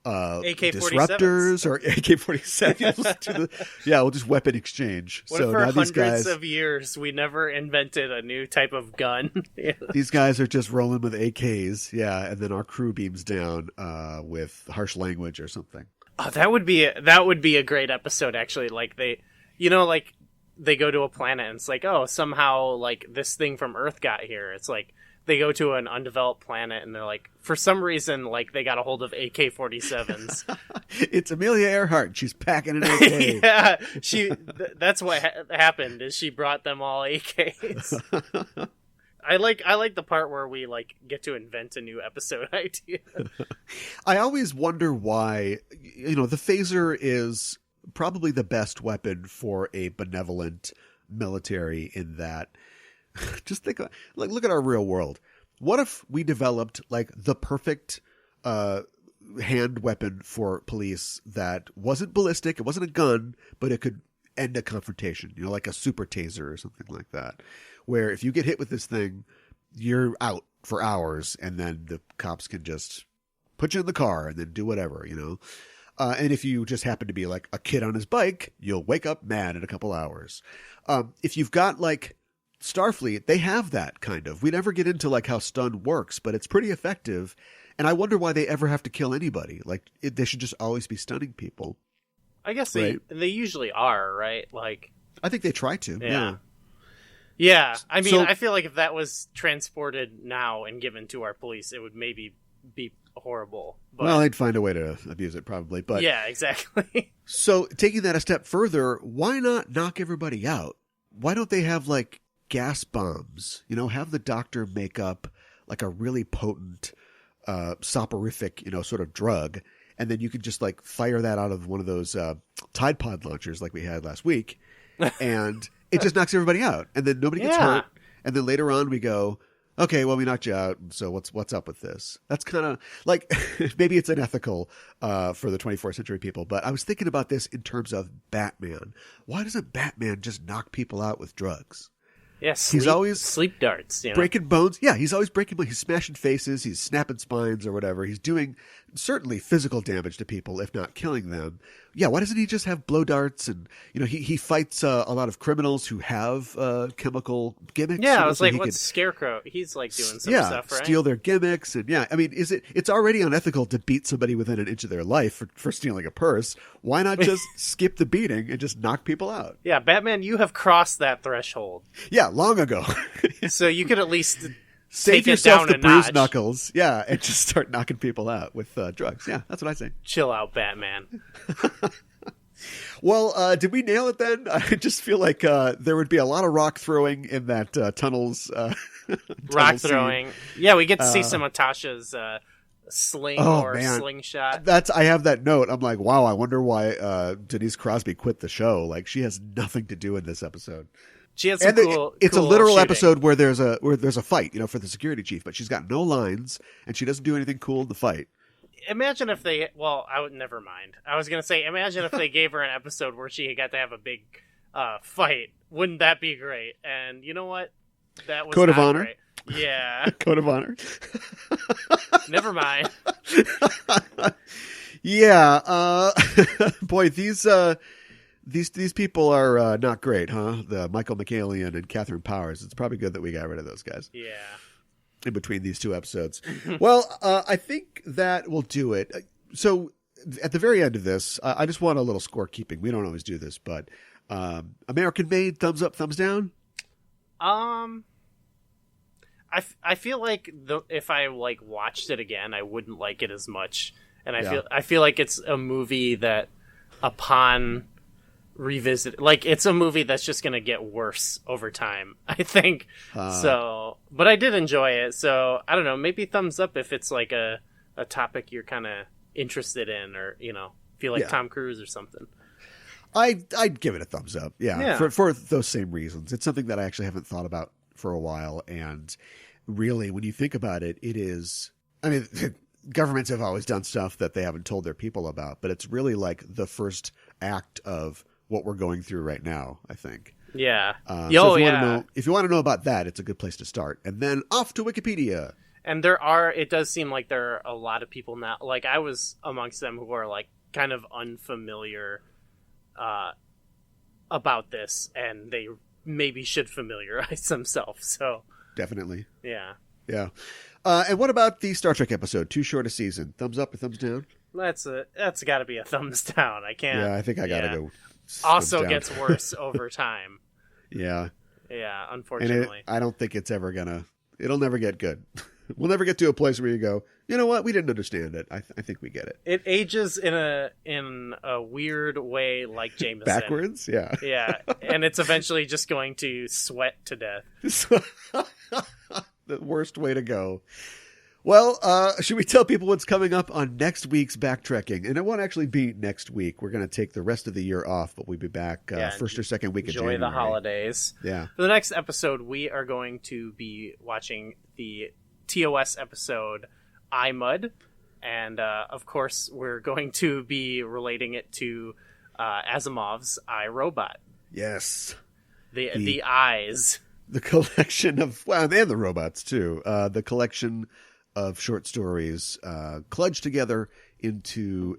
disruptors or AK-47? We'll just weapon exchange. What if for hundreds of years we never invented a new type of gun? These guys are just rolling with AKs, and then our crew beams down with harsh language or something. Oh, that would be a great episode, actually. Like they go to a planet and it's like, oh, somehow like this thing from Earth got here. It's like they go to an undeveloped planet and they're like, for some reason, like they got a hold of AK-47s. It's Amelia Earhart. She's packing an AK. Yeah, that's what happened. Is she brought them all AKs? I like the part where we like get to invent a new episode idea. I always wonder why, the phaser is probably the best weapon for a benevolent military in that. Just think, like, look at our real world. What if we developed like the perfect hand weapon for police that wasn't ballistic, it wasn't a gun, but it could end a confrontation, like a super taser or something like that, where if you get hit with this thing, you're out for hours and then the cops can just put you in the car and then do whatever, and if you just happen to be like a kid on his bike, you'll wake up mad in a couple hours. If you've got like Starfleet, they have that kind of. We never get into like how stun works, but it's pretty effective. And I wonder why they ever have to kill anybody. Like they should just always be stunning people. I guess they usually are, right? Like I think they try to. Yeah. Yeah. I mean, I feel like if that was transported now and given to our police, it would maybe be horrible. But... Well, they'd find a way to abuse it probably. But yeah, exactly. So taking that a step further, why not knock everybody out? Why don't they have like gas bombs, have the doctor make up like a really potent, soporific, sort of drug. And then you could just like fire that out of one of those Tide Pod launchers like we had last week. And it just knocks everybody out, and then nobody gets hurt. And then later on we go, okay, well, we knocked you out, so what's up with this? That's kind of like, maybe it's unethical for the 24th century people, but I was thinking about this in terms of Batman. Why doesn't Batman just knock people out with drugs? Yes, he's always sleep darts, breaking bones. Yeah, he's always breaking. He's smashing faces. He's snapping spines or whatever. He's doing certainly physical damage to people, if not killing them. Yeah, why doesn't he just have blow darts? And he fights a lot of criminals who have chemical gimmicks. Yeah, I was like, what's Scarecrow? He's like doing some stuff, right? Steal their gimmicks, and I mean, it's already unethical to beat somebody within an inch of their life for stealing a purse. Why not just skip the beating and just knock people out? Yeah, Batman, you have crossed that threshold. Yeah, long ago. So you could at least save take yourself it down the bruised a notch. knuckles. Yeah, and just start knocking people out with drugs. Yeah, that's what I say. Chill out, Batman. Well, did we nail it then? I just feel like there would be a lot of rock throwing in that tunnels. Rock throwing. Yeah, we get to see some of Tasha's sling slingshot. I have that note. I'm like, wow, I wonder why Denise Crosby quit the show. Like, she has nothing to do in this episode. She has some it's cool a literal shooting. episode where there's a fight, for the security chief, but she's got no lines and she doesn't do anything cool in the fight. Imagine if they, I would never mind. I was going to say, imagine if they gave her an episode where she got to have a big fight. Wouldn't that be great? And you know what? That was Code of Honor. Great. Yeah. Code of Honor. Never mind. Yeah. Boy, these people are not great, huh? The Michael McCallion and Catherine Powers. It's probably good that we got rid of those guys. Yeah. In between these two episodes. Well, I think that will do it. So at the very end of this, I just want a little scorekeeping. We don't always do this, but American Made, thumbs up, thumbs down? I feel like if I watched it again, I wouldn't like it as much. And I feel like it's a movie that upon revisit, it's a movie that's just going to get worse over time, I think. So, but I did enjoy it. So I don't know, maybe thumbs up if it's like a topic you're kind of interested in, or, feel like Tom Cruise or something. I'd give it a thumbs up. Yeah. For those same reasons. It's something that I actually haven't thought about for a while. And really, when you think about it, it is, I mean, governments have always done stuff that they haven't told their people about, but it's really like the first act of what we're going through right now, I think. Yeah. So if you want to know about that, it's a good place to start. And then off to Wikipedia. And it does seem like there are a lot of people now, like I was amongst them, who are like kind of unfamiliar about this, and they maybe should familiarize themselves. So definitely. Yeah. Yeah. And what about the Star Trek episode, Too Short a Season? Thumbs up or thumbs down? That's got to be a thumbs down. I can't. Yeah, I think I got to go. Also gets worse over time. Yeah. Yeah, unfortunately. And I don't think it's ever it'll never get good. We'll never get to a place where you go, you know what? We didn't understand it. I think we get it. It ages in a weird way, like Jameson. Backwards? Yeah. Yeah. And it's eventually just going to sweat to death. The worst way to go. Well, should we tell people what's coming up on next week's BackTrekking? And it won't actually be next week. We're going to take the rest of the year off, but we'll be back first or second week of January. Enjoy the holidays. Yeah. For the next episode, we are going to be watching the TOS episode iMud. And, of course, we're going to be relating it to Asimov's iRobot. Yes. The eyes. The collection of, and the robots, too. The collection of short stories clutched together into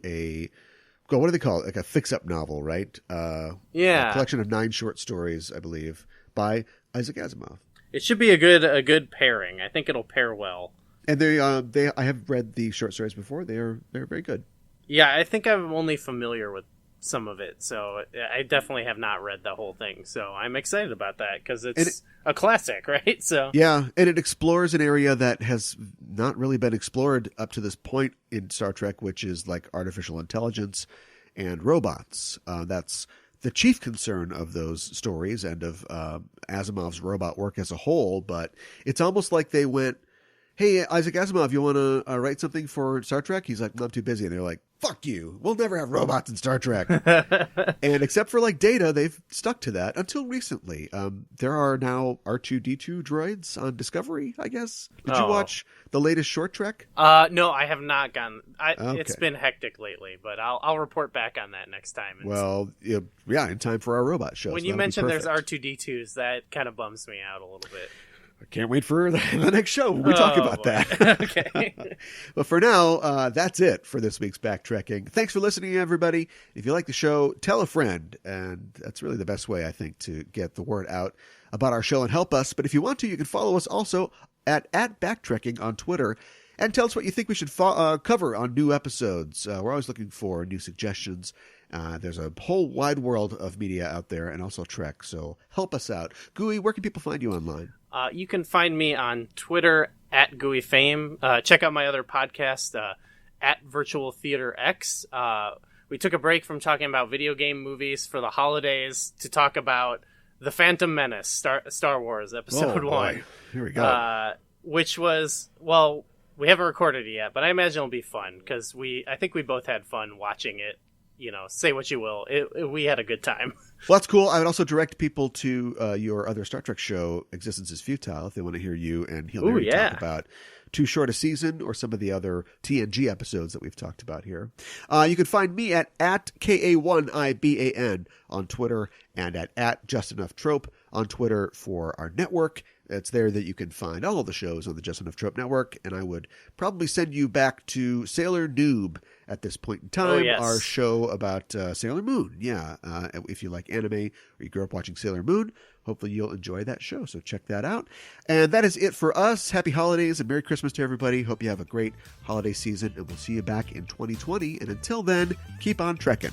what do they call it? Like a fix-up novel, right? A collection of 9 short stories, I believe, by Isaac Asimov. It should be a good pairing. I think it'll pair well. And I have read the short stories before. They're very good. Yeah, I think I'm only familiar with some of it, so I definitely have not read the whole thing. So I'm excited about that because it's a classic, right? So yeah, and it explores an area that has not really been explored up to this point in Star Trek, which is like artificial intelligence and robots. That's the chief concern of those stories and of Asimov's robot work as a whole. But it's almost like they went, "Hey, Isaac Asimov, you want to write something for Star Trek?" He's like, "No, I'm too busy." And they're like, fuck you. We'll never have robots in Star Trek. And except for like Data, they've stuck to that until recently. There are now R2-D2 droids on Discovery, I guess. Did you watch the latest Short Trek? No, I have not gone. Okay. It's been hectic lately, but I'll report back on that next time. Well, yeah, in time for our robot show. When you mentioned there's R2-D2s, that kind of bums me out a little bit. I can't wait for the next show when we talk about that. Okay. But for now, that's it for this week's BackTrekking. Thanks for listening, everybody. If you like the show, tell a friend. And that's really the best way, I think, to get the word out about our show and help us. But if you want to, you can follow us also at BackTrekking on Twitter. And tell us what you think we should cover on new episodes. We're always looking for new suggestions. There's a whole wide world of media out there and also Trek. So help us out. Gooey, where can people find you online? You can find me on Twitter at GooeyFame. Check out my other podcast at Virtual Theater X. We took a break from talking about video game movies for the holidays to talk about The Phantom Menace, Star Wars Episode 1. Boy. Here we go. Which was, well, we haven't recorded it yet, but I imagine it'll be fun because I think we both had fun watching it. You know, say what you will. We had a good time. Well, that's cool. I would also direct people to your other Star Trek show, Existence is Futile, if they want to hear you and Hilary talk about Too Short a Season or some of the other TNG episodes that we've talked about here. You can find me at K-A-1-I-B-A-N on Twitter and at Just Enough Trope on Twitter for our network. It's there that you can find all of the shows on the Just Enough Trope network, and I would probably send you back to Sailor Noob at this point in time, our show about Sailor Moon. Yeah, if you like anime or you grew up watching Sailor Moon, hopefully you'll enjoy that show, so check that out. And that is it for us. Happy holidays and Merry Christmas to everybody. Hope you have a great holiday season, and we'll see you back in 2020. And until then, keep on trekking.